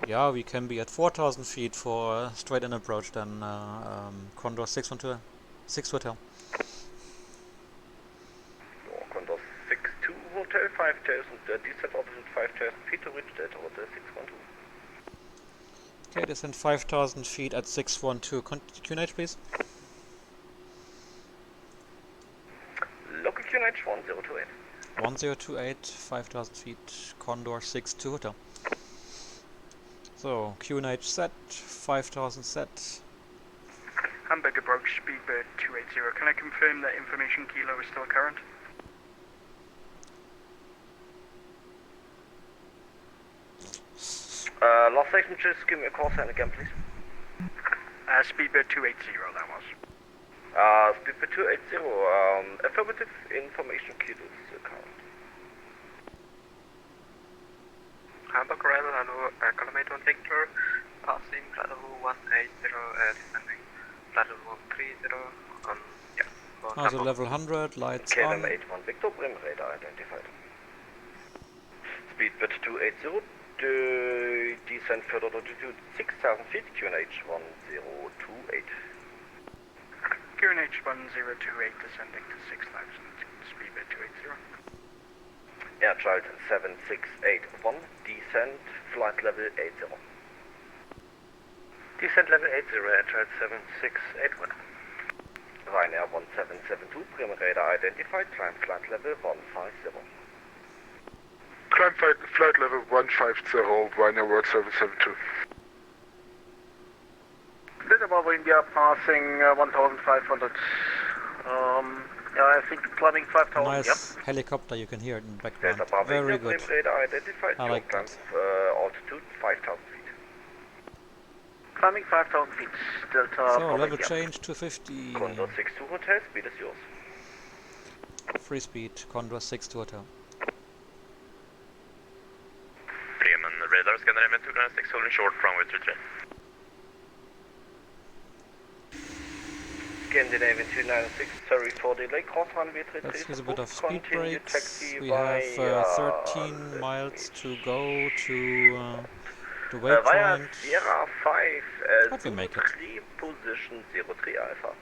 Yeah, we can be at 4,000 feet for straight in approach, then Condor 612, 6 Hotel. Condor 62 Hotel 5,000, descent altitude 5,000 feet to reach Delta Hotel 612. Okay, descent 5,000 feet at 612. QNH, please. Local QNH 1028. 1028, 5,000 feet, Condor 62 Hotel. So, QNH set, 5,000 set. Hamburg approach, Speedbird 280. Can I confirm that information Kilo is still current? Last station, just give me a call sign again, please. Speedbird 280, that was. Speedbird 280, affirmative information, Kilo is still current. Hamburg arrival, hello, kilometer 1 Victor, passing flight level 180, descending flight level 130, yeah. Also level 100, lights on. KLM 81 Victor, Bremen radar identified. Speedbird 280, descent further altitude 6,000 feet, QNH 1028. QNH 1028, descending to 6,000, Speedbird 280. Air Child 7681, descent flight level 80. Descent level 80, Air Child 7681. Ryanair 1772, Bremen radar identified, climb flight level 150. Climb flight level 150, Ryanair 1772. Delta Bravo India passing 1,500. Yeah, I think climbing 5,000. Nice Yep. helicopter, you can hear it in the background. Delta Bravo Very India, good. Bremen radar identified, I like climb that. altitude 5,000 feet. Climbing 5,000 feet, Delta So, Bravo level India. change to 50. Condor 62 Hotel, speed is yours. free speed, Condor 6 to hotel. Bremen radar, Scandinavian 296, holding short from with 33. Scandinavian 296, sorry for delay, cross runway 33. Let's use a bit of speed Continue brakes. taxi We by, have 13 miles to go to the via waypoint. Sierra 5, But we make it. 3 position 03 Alpha.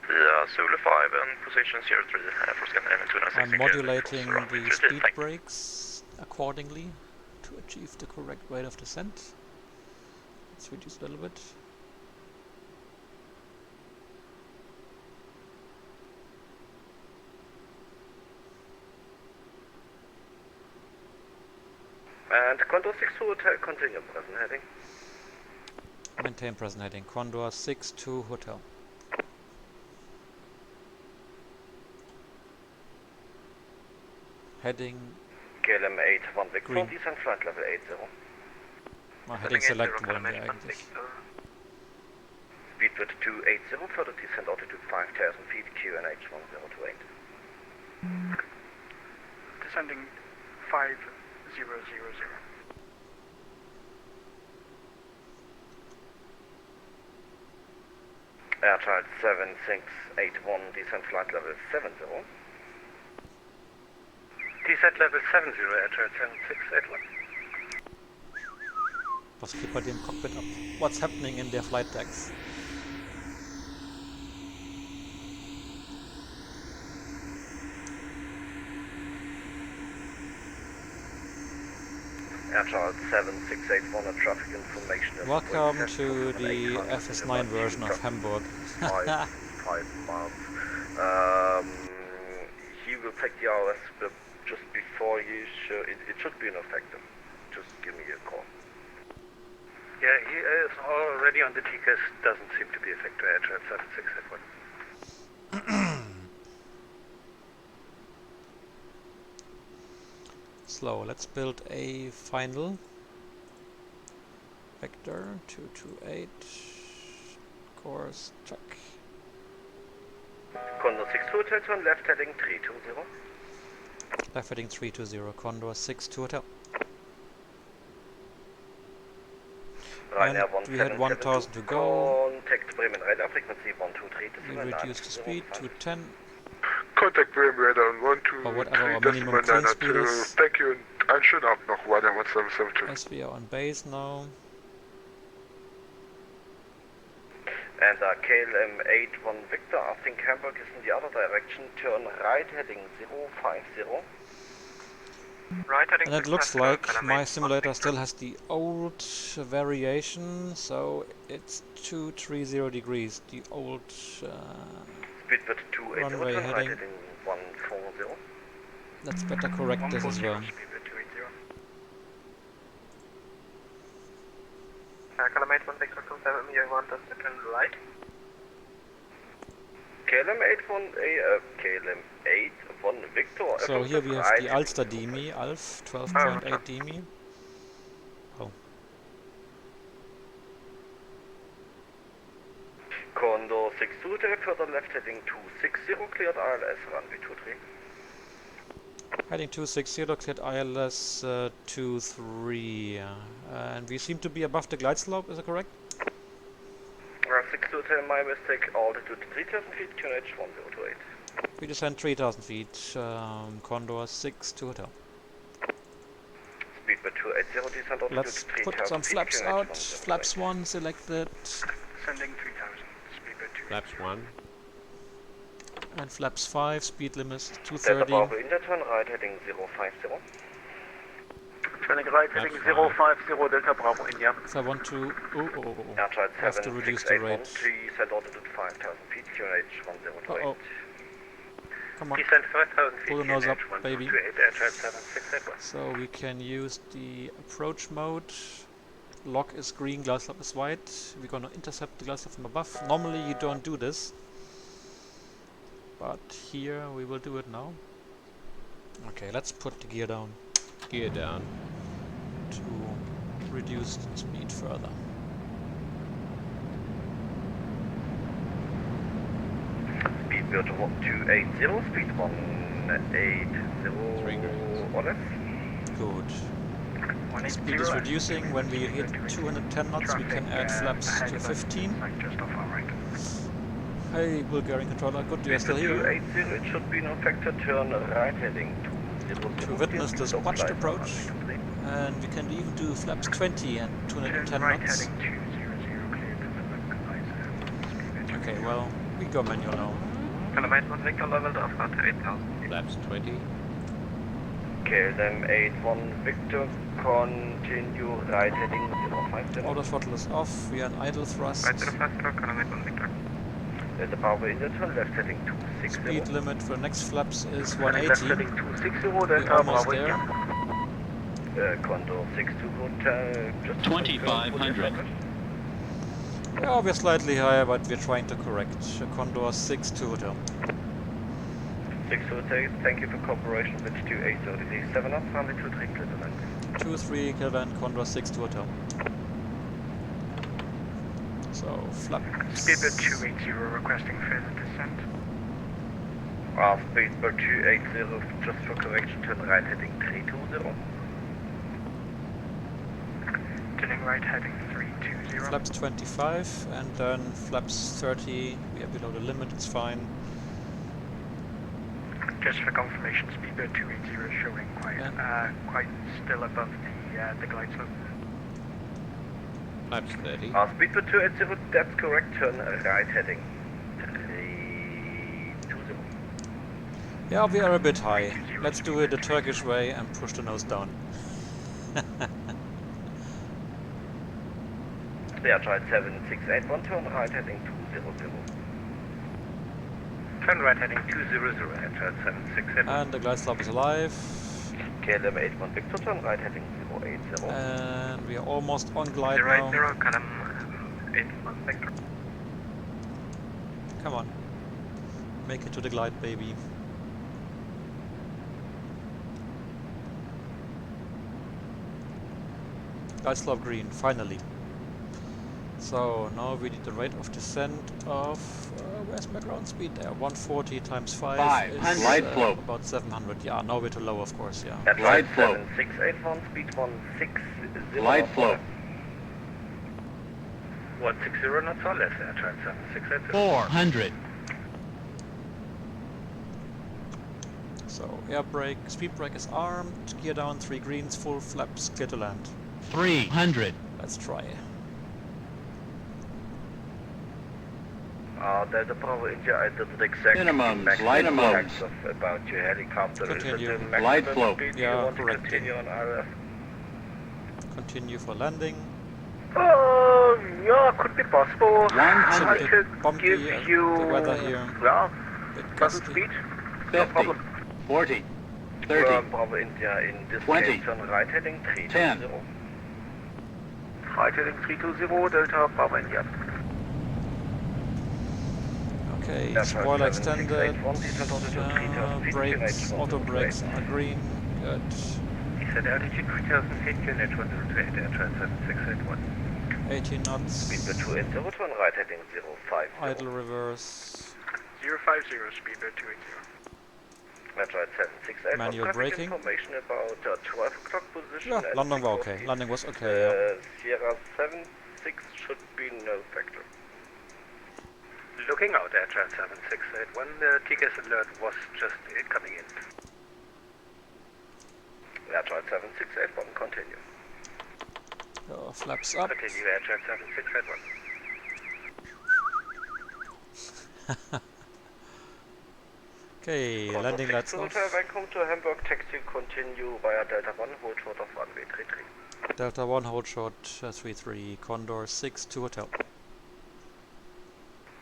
Yeah, Zulu 5 and position 03 for Scandinavian 296. I'm modulating Cross runway the 33, speed thank you. brakes accordingly to achieve the correct rate of descent. Let's reduce a little bit. And Condor 6 to hotel, continue present heading. Maintain present heading. Condor 6 to hotel. Heading KLM 81 Victor, green. descent flight level 80. Heading select 1 hier eigentlich. Speed width 280, further descent altitude 5,000 feet, QNH 1028. Descending 5000. Air child 7681, descent flight level 70. Descent level 70, Air child 7681. Was geht bei dem Cockpit ab? What's happening in their flight decks? Air child 7681, a traffic information. Welcome to the FS9 version of Hamburg. 5 miles. He will take the RS just before you show. It should be in effect. Just give me a call. Yeah, he is already on the TCAS, doesn't seem to be a factor, Air child 7681. Slow, let's build a final vector 228 course check. Condor 6 to hotel, turn left heading 320. Left heading 320, Condor 6 to hotel. And we had 1000 to go. Contact Bremen radar frequency 123. We reduced the speed to 10. Contact Bremen radar on Or whatever our minimum clean speed is. Thank you, und einen schönen Abend noch, weiter 1772. As we are on base now. And KLM 81 Victor, I think Hamburg is in the other direction, turn right heading 050. Right heading And it looks like my simulator still has the old variation, so it's 230 degrees, the old Speed width 280, runway turn right heading. heading 140. Let's better correct this as well. KLM 81 Victor, confirm you want us to turn right? KLM 81 Victor. So here we have the Ulster DMI, ALF 12.8 DMI. Oh. Condor 6 to hotel, further left heading 260, cleared ILS runway 23. Heading 260, cleared ILS 23. And we seem to be above the glide slope, is that correct? 6 to hotel, my mistake, altitude 3000 feet, QNH 1028. We descend 3000 feet, Condor 6 to hotel. Speed by 280, descent altitude Let's 3000 put some feet, flaps QNH out. 1028. Flaps 1 selected. Sending 3000, speed by 2. Flaps 1. And flaps 5, speed limit Delta 230. Bravo India, turn right heading 050. Turning right heading 050, Delta Bravo India. If I want to... Air child I have to reduce the 7681, rate. descent altitude 5000 feet, QNH 1028. Uh-oh. Come on. Descent 5000 feet, Pull the nose up, QNH baby. 1028, Air child 7681. So we can use the approach mode. Lock is green, glide slope is white. We're gonna intercept the glide slope from above. Normally you don't do this. But here we will do it now. Okay, let's put the gear down. Gear down. To reduce the speed further. Speedbird 1280, speed 180 or less. Good. Speed is reducing. When we hit 210 knots, we can add flaps to 15. Hey, Bulgarian controller, good, you are still here. 280, it should be no factor, turn right heading 200. To witness this botched approach, and we can even do flaps 20 and 210 knots. Okay, well, we go manual now. Kilometer Victor leveled off at 8,000. Flaps 20. KLM 81 Victor, continue right heading 050. Auto throttle is off, we are in idle thrust. The power in the turn, left heading 260. Speed limit for the next flaps is Left 180. heading 260, We're almost there. Condor 62 hotel, just 2500. Yeah, we're slightly higher, but we're trying to correct. Condor 62 hotel. 6 hotel, thank you for cooperation with 2830, 7 up, family 23 Cleveland. 23 Cleveland, Condor 62 hotel. So, flap. Speedbird 280 requesting further descent. Speedbird 280, just for correction, turn right heading 320. Turning right heading 320. Flaps 25, and then flaps 30. We are below the limit, it's fine. Just for confirmation, Speedbird 280 is showing quite still above the glide slope. Flaps 30. Speedbird 280, that's correct, turn right heading 320. Yeah, we are a bit high. Let's do it the Turkish way and push the nose down. Yeah, tried 7681, turn right heading 200. Turn right heading 200, enter 767. And the glide slope is alive. KLM 81 Victor, turn right heading 080. And we are almost on glide now. 080, column 81 Victor. Come on. Make it to the glide, baby. Glide slope green, finally. So now we need the rate of descent of where's my ground speed there? 140 times 5 is about 700. Yeah, now we're too low, of course. Yeah. Glide flow. 7681, speed 160. Glide flow. 160 knots or less, air train 768. 400. So air brake, speed brake is armed. Gear down, 3 greens, full flaps, clear to land. 300. Let's try. Delta Bravo India, I didn't exactly Minimums, about your helicopter. Continue. Is it the Glide maximum flow. speed you Yeah, want to correctly. continue on RF? Continue for landing. Yeah, could be possible. It's a I bit could bumpy, give you... the weather here. Yeah, Bit pleasant gusty. speed. 50. No problem. 40. 30. Bravo India, in this 20. case, turn right heading 320. 10. Right heading 320, Delta Bravo India. Okay, That's right, spoiler 7681, extended. descent altitude 3000 feet, Brakes, unit auto brakes are green. Good. Descent altitude 3000 feet, unit 108, air train 7681. 18 knots. Speedbird 280, turn right heading 050. Idle reverse. 050, Speedbird 280. That's right, 768. Manual Traffic braking. information about 12 o'clock position. Yeah, at landing was 6:40. okay. Landing was okay. Yeah. Sierra 76 should be no factor. Looking out, air train 7681, the TCAS alert was just coming in. That's right, 7681, continue. Flaps up. Continue, air train 7681. Okay, landing lights off. Hotel, welcome to Hamburg, taxi continue via Delta 1, hold short of runway 33. Delta 1, hold short 33, Condor 62 hotel.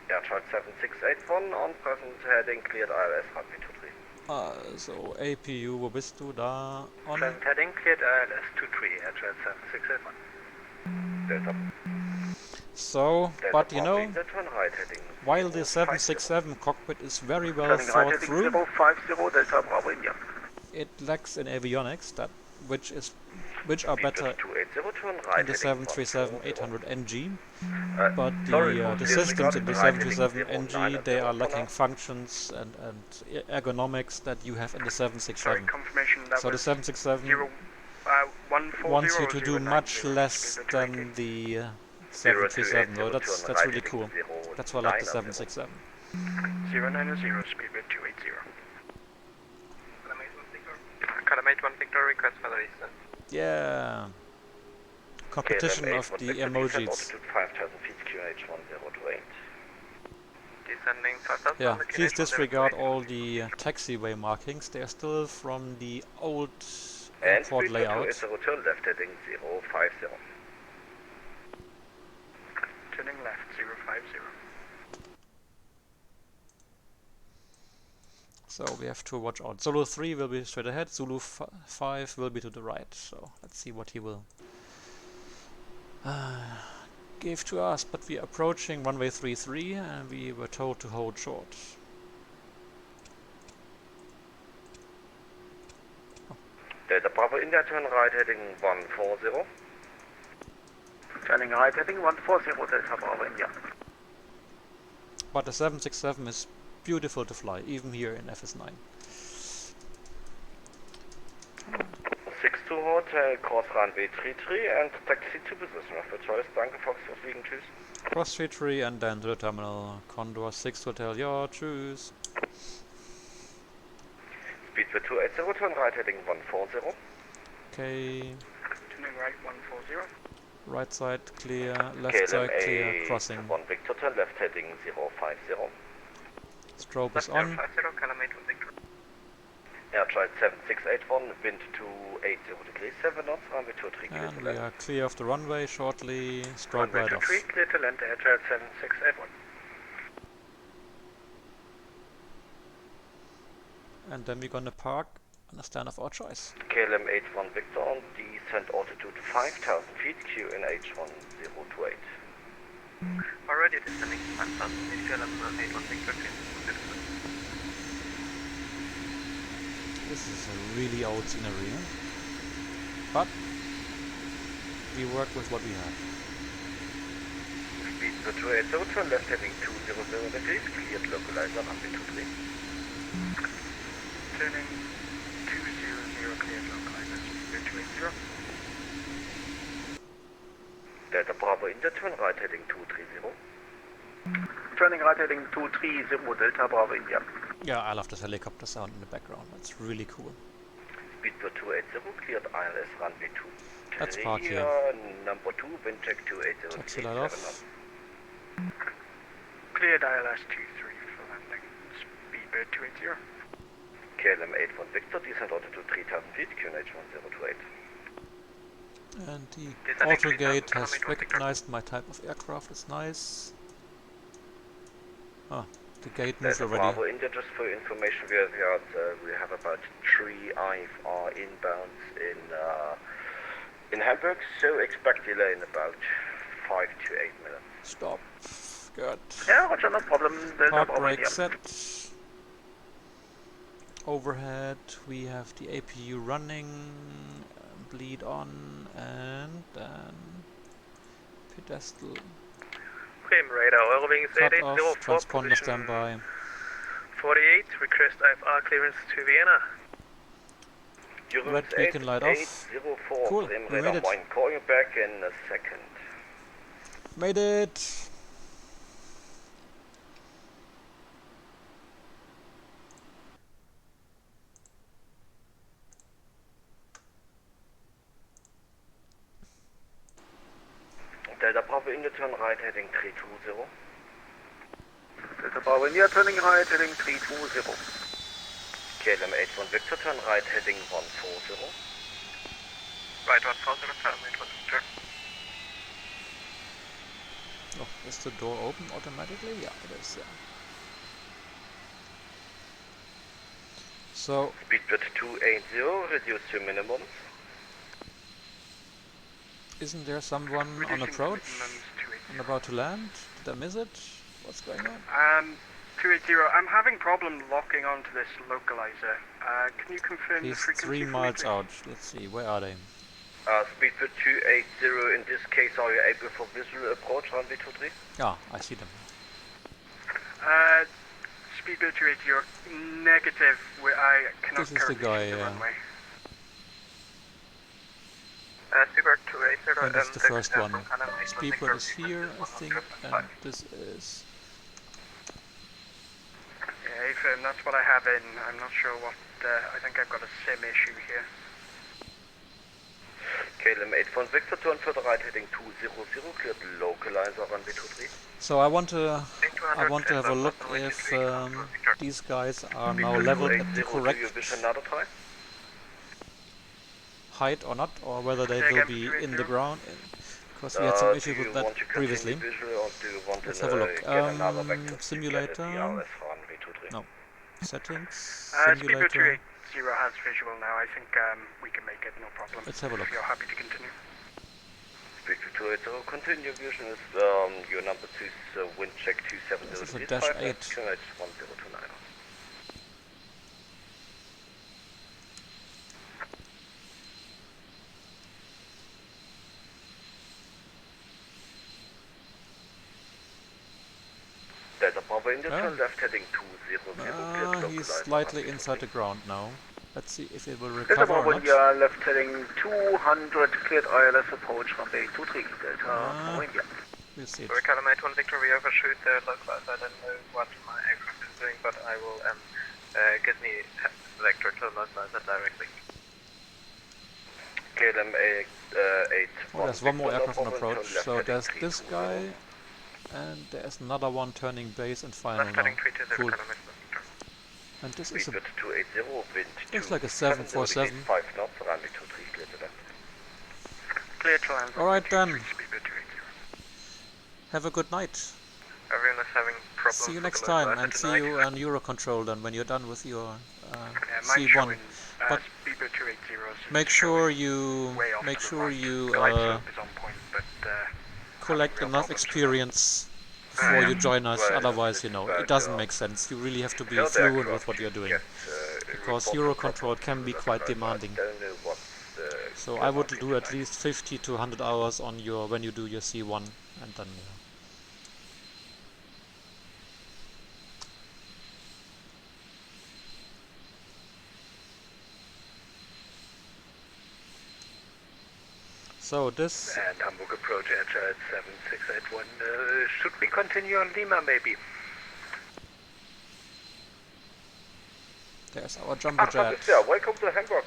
Air Chart 7681, on present heading, cleared ILS runway 23. So APU, wo bist du da? On? Present heading, cleared ILS 23, air train 7681. Delta. So, Delta but you know, Bravo, turn right heading. while the 767 cockpit is very well Turning right thought heading through, 050, Delta Bravo India. it lacks in avionics. That which are better in the 737-800 NG, but the systems in the 737 NG, they are lacking functions and ergonomics that you have in the 767. So the 767 wants you to do much less than the 737. So that's really cool. That's why I like the 767. 090, speedbird 280. Calamite 1 Victor, request for the descent. Yeah. Competition of the emojis. 5,000 feet QH 1028. Descending 5,000. Yeah, please disregard all the taxiway markings. They are still from the old airport layout. Hotel left heading 050. Turning left 050. So we have to watch out. Zulu 3 will be straight ahead, Zulu 5 will be to the right. So let's see what he will give to us. But we are approaching runway 33 and we were told to hold short. Delta Bravo India, turn right heading 140. Turning right heading 140, Delta Bravo India. But the 767 is beautiful to fly, even here in FS9. 62 Hotel, cross runway 33 and taxi to position of your choice. Danke, Fox, for fliegen, tschüss. Cross 33 and then to the terminal. Condor 6 Hotel, ja, tschüss. Speedbird 280, turn right heading 140. Okay. Turning right 140. Right side clear, left side clear, crossing. 1 Victor, turn left heading 050. Strobe is on. Air Trial 7681, wind 280 degrees 7 knots, runway 23 clear And we are clear of the runway shortly. Strobe right off. Clear to land, Air Trial 7681. And then we're gonna park on a stand of our choice. KLM 81 Victor on descent altitude 5,000 feet, QNH 1028. Already descending 5,000 feet, KLM 81 Victor. This is a really old scenery, huh? But we work with what we have. Speedbird 280, turn left heading 200 degrees, cleared localizer runway 23. Turning 200, cleared localizer, Speedbird 280. Delta Bravo India, turn right heading 230. Turning right heading 230, Delta Bravo India. Yeah, I love this helicopter sound in the background. That's really cool. Speedbird 280, cleared ILS runway 2. Let's park here. Number 2, wind check 280. Taxi light off. Cleared ILS 23 for landing. Speedbird 280. KLM 81 Victor, descent altitude 3,000 feet, QNH 1028. And the autogate has recognized my type of aircraft. It's nice. Ah, the gate moved already. Bravo India, just for information, we have about 3 IFR inbounds in Hamburg, so expect delay in about 5 to 8 minutes. Stop. Good. Yeah, Roger, no problem. Park brake set. Overhead, we have the APU running, bleed on, and then pedestal. Frame radar, oil wings Cut 8804, off, transponder standby. 48, request IFR clearance to Vienna. Red beacon light off. Cool, we made it. Call you back in a second. Made it! Delta Bravo India, turn right heading 320. Delta Bravo India, turning right heading 320. KLM 81 Victor, turn right heading 140. Right 140, KLM 81 Victor. Oh, is the door open automatically? Yeah, it is, yeah. So... Speedbird 280, reduce to minimum. Isn't there someone on approach and about to land? Did I miss it? What's going on? 280, I'm having problem locking onto this localizer. Can you confirm the He's frequency 3 for me, miles please? out. Let's see, where are they? Speedbird 280, in this case, are you able for visual approach on V23? Ah, I see them. Speedbird 280, negative, I cannot This is the currently guy, see the runway. Speedbird 280, And it's the first one. from Canada, Speedbird is here, I think, and this is... Yeah, AFM, that's what I have in. I'm not sure what, I think I've got a sim issue here. KLM 81 Victor, turn further right, heading 200, cleared localizer on V23. So I want to have a look if these guys are now leveled at the correct height or not, or whether they will be in the ground, because we had some issues with that previously. Let's have a look. Simulator. No. Settings. Speedbird Simulator. 280 has visual now. I think we can make it, no problem. Let's have a look. If you're happy to continue. Speedbird 280, continue vision is your number 2 is wind check 270. This is a dash 8. 1029. Delta Bravo India, turn left heading 200. He's slightly inside the ground now. Let's see if it will Delta recover Bravo or not. India, left heading 200, cleared ILS approach from Bay 23, Delta Bravo India. We'll see it. Sorry, KLM 81 Victor, we overshoot the localizer. I don't know what my aircraft is doing, but I will get me vector to localizer directly. KLM 8. Oh, there's one more aircraft on approach. So there's this guy, and there's another one turning base and final now. Cool. And this is a... looks like a 747. Clear to land. Alright then. Have a good night. Everyone is having problems. See you next time, and see you on Eurocontrol then when you're done with your mine's C1. showing, But Speedbird 280 make sure you is on point, but collect enough experience before you join us. Otherwise, you know, it doesn't make sense. You really have to be fluent with what you're doing, because Eurocontrol can be quite demanding. So I would do at least 50 to 100 hours on your when you do your C1, and then. So this... And Hamburg approach air 7681. Should we continue on Lima maybe? There's our jumbo jet. Yeah, welcome to Hamburg.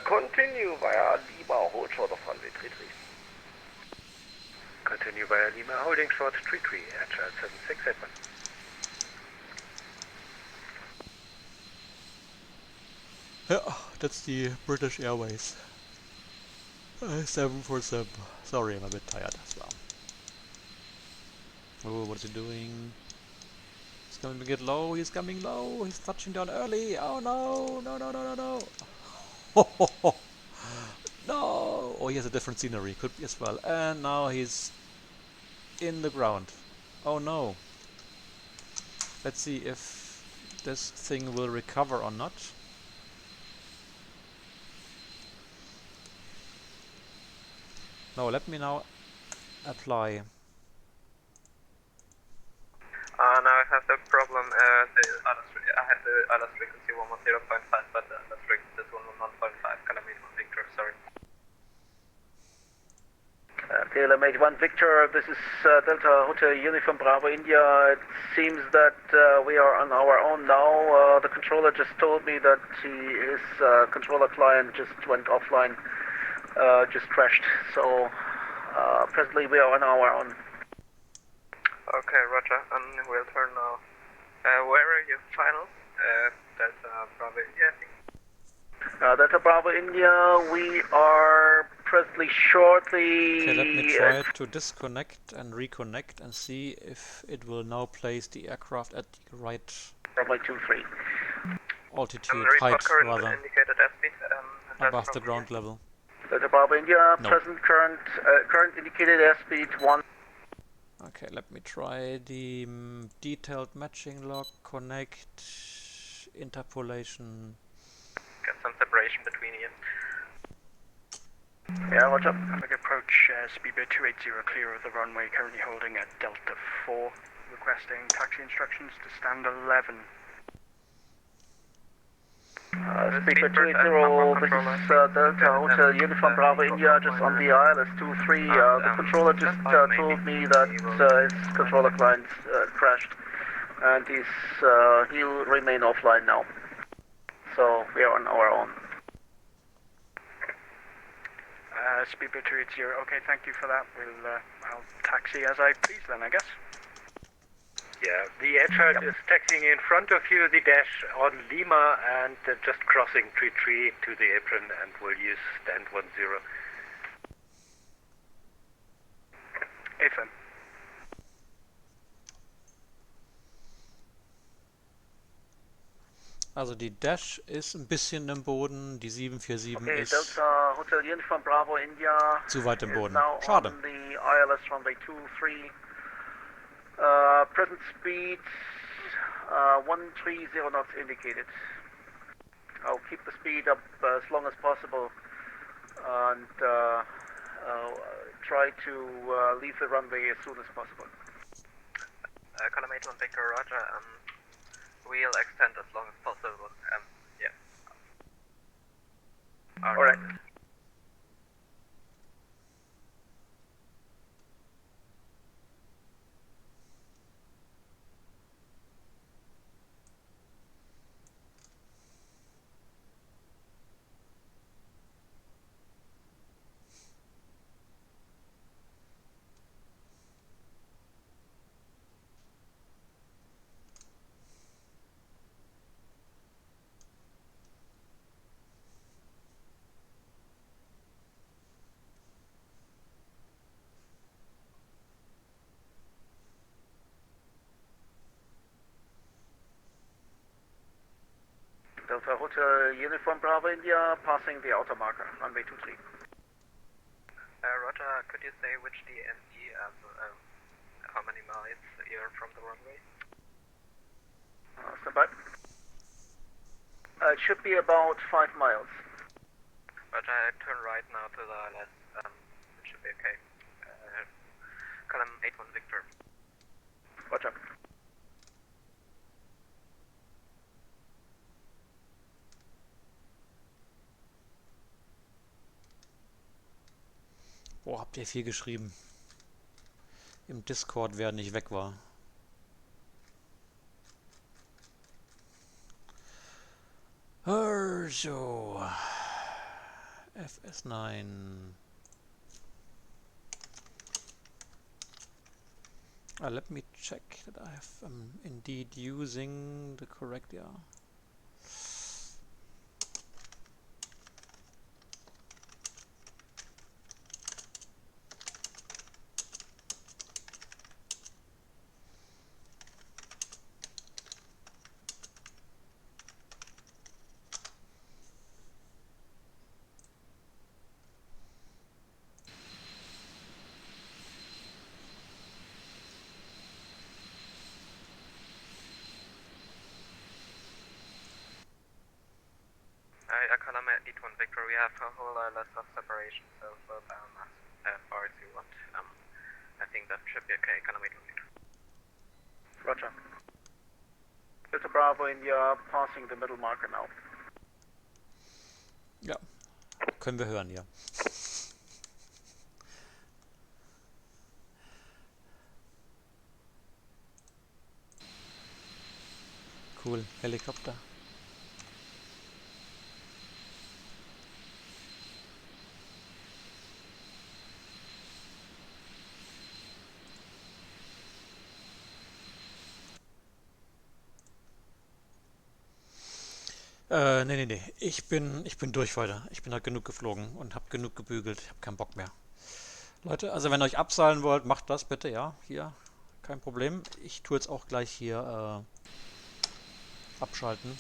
Continue via Lima, hold short of runway 33. Continue via Lima, holding short 33, air 7681. Yeah, that's the British Airways. 747. Sorry, I'm a bit tired as well. Oh, what's he doing? He's going to get low, he's coming low, he's touching down early. Oh no, no, no, no, no, no. No! Oh, he has a different scenery, could be as well. And now he's in the ground. Oh no. Let's see if this thing will recover or not. No, let me now apply. Now I have the problem. I had the ILS frequency 110.5, but the ILS frequency is 111.5. Kilometer Victor, sorry. KLM 81 Victor, this is Delta Hotel Uniform Bravo India. It seems that we are on our own now. The controller just told me that his controller client just went offline, just crashed. So presently we are on our own. Okay, roger. We'll turn now. Where are your finals? Delta Bravo India, I think. Delta Bravo India, we are presently shortly... Okay, let me try to disconnect and reconnect and see if it will now place the aircraft at the right Probably 2-3. altitude, height rather, indicated airspeed, above the ground level. Delta Bravo India, No. present current indicated airspeed 1. Okay, let me try the detailed matching log, connect, interpolation. Get some separation between you. Yeah, roger. Traffic approach, speedboat 280 clear of the runway, currently holding at Delta 4, requesting taxi instructions to stand 11. Speedboat 280, this is Delta Hotel Uniform Bravo India, just on the ILS 23. The controller just told me that his controller client crashed, and he'll remain offline now. So we are on our own. Speedboat 280, okay, thank you for that. I'll taxi as I please then, I guess. Yeah, the Edgehard is taxiing in front of you, the dash on Lima, and just crossing 33 to the apron, and will use stand 10. AFM. Also die Dash ist ein bisschen im Boden, die 747 Okay, ist Delta Hotel Uniform Bravo India zu weit im Boden. now Schade. on the ILS runway 23. Present speed 130 knots indicated. I'll keep the speed up as long as possible and try to leave the runway as soon as possible. Column 81 Victor, roger. We'll extend as long as possible. Yeah. Alright. Delta Hotel Uniform Bravo India, passing the outer marker, runway 23. Roger, could you say which DMD, how many miles you're from the runway? Stand by. It should be about 5 miles. Roger, I turn right now to the ILS. It should be okay. Column 81 Victor. Roger. Boah, habt ihr viel geschrieben. Im Discord, während ich weg war. So. FS9. Let me check that I have indeed using the correct, yeah. Column 81 Victor, we have a whole ILS of separation, so we'll bound as far as you want. I think that should be okay. Column 81 Victor. Roger. Delta Bravo India, passing the middle marker now. Ja, können wir hören, ja. Cool, Helikopter. Nee. Ich bin durch heute. Ich bin halt genug geflogen und habe genug gebügelt. Ich habe keinen Bock mehr. Leute, also wenn ihr euch abseilen wollt, macht das bitte, ja. Hier, kein Problem. Ich tue jetzt auch gleich hier abschalten.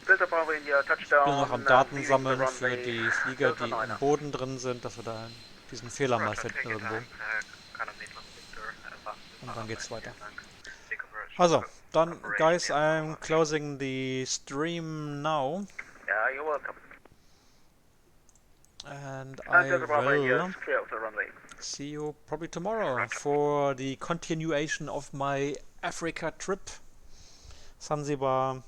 Delta Bravo India, Ich bin noch am Daten sammeln für die Flieger, die im Boden drin sind, dass wir da diesen Fehler mal finden irgendwo. Column 81 Victor, Und dann geht's weiter. Also, dann, guys, I'm closing the stream now. Yeah, you're welcome. And I will see you probably tomorrow for the continuation of my Africa trip. Zanzibar,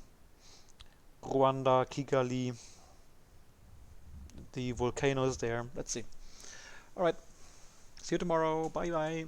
Rwanda, Kigali, the volcanoes there. Let's see. Alright, see you tomorrow. Bye bye.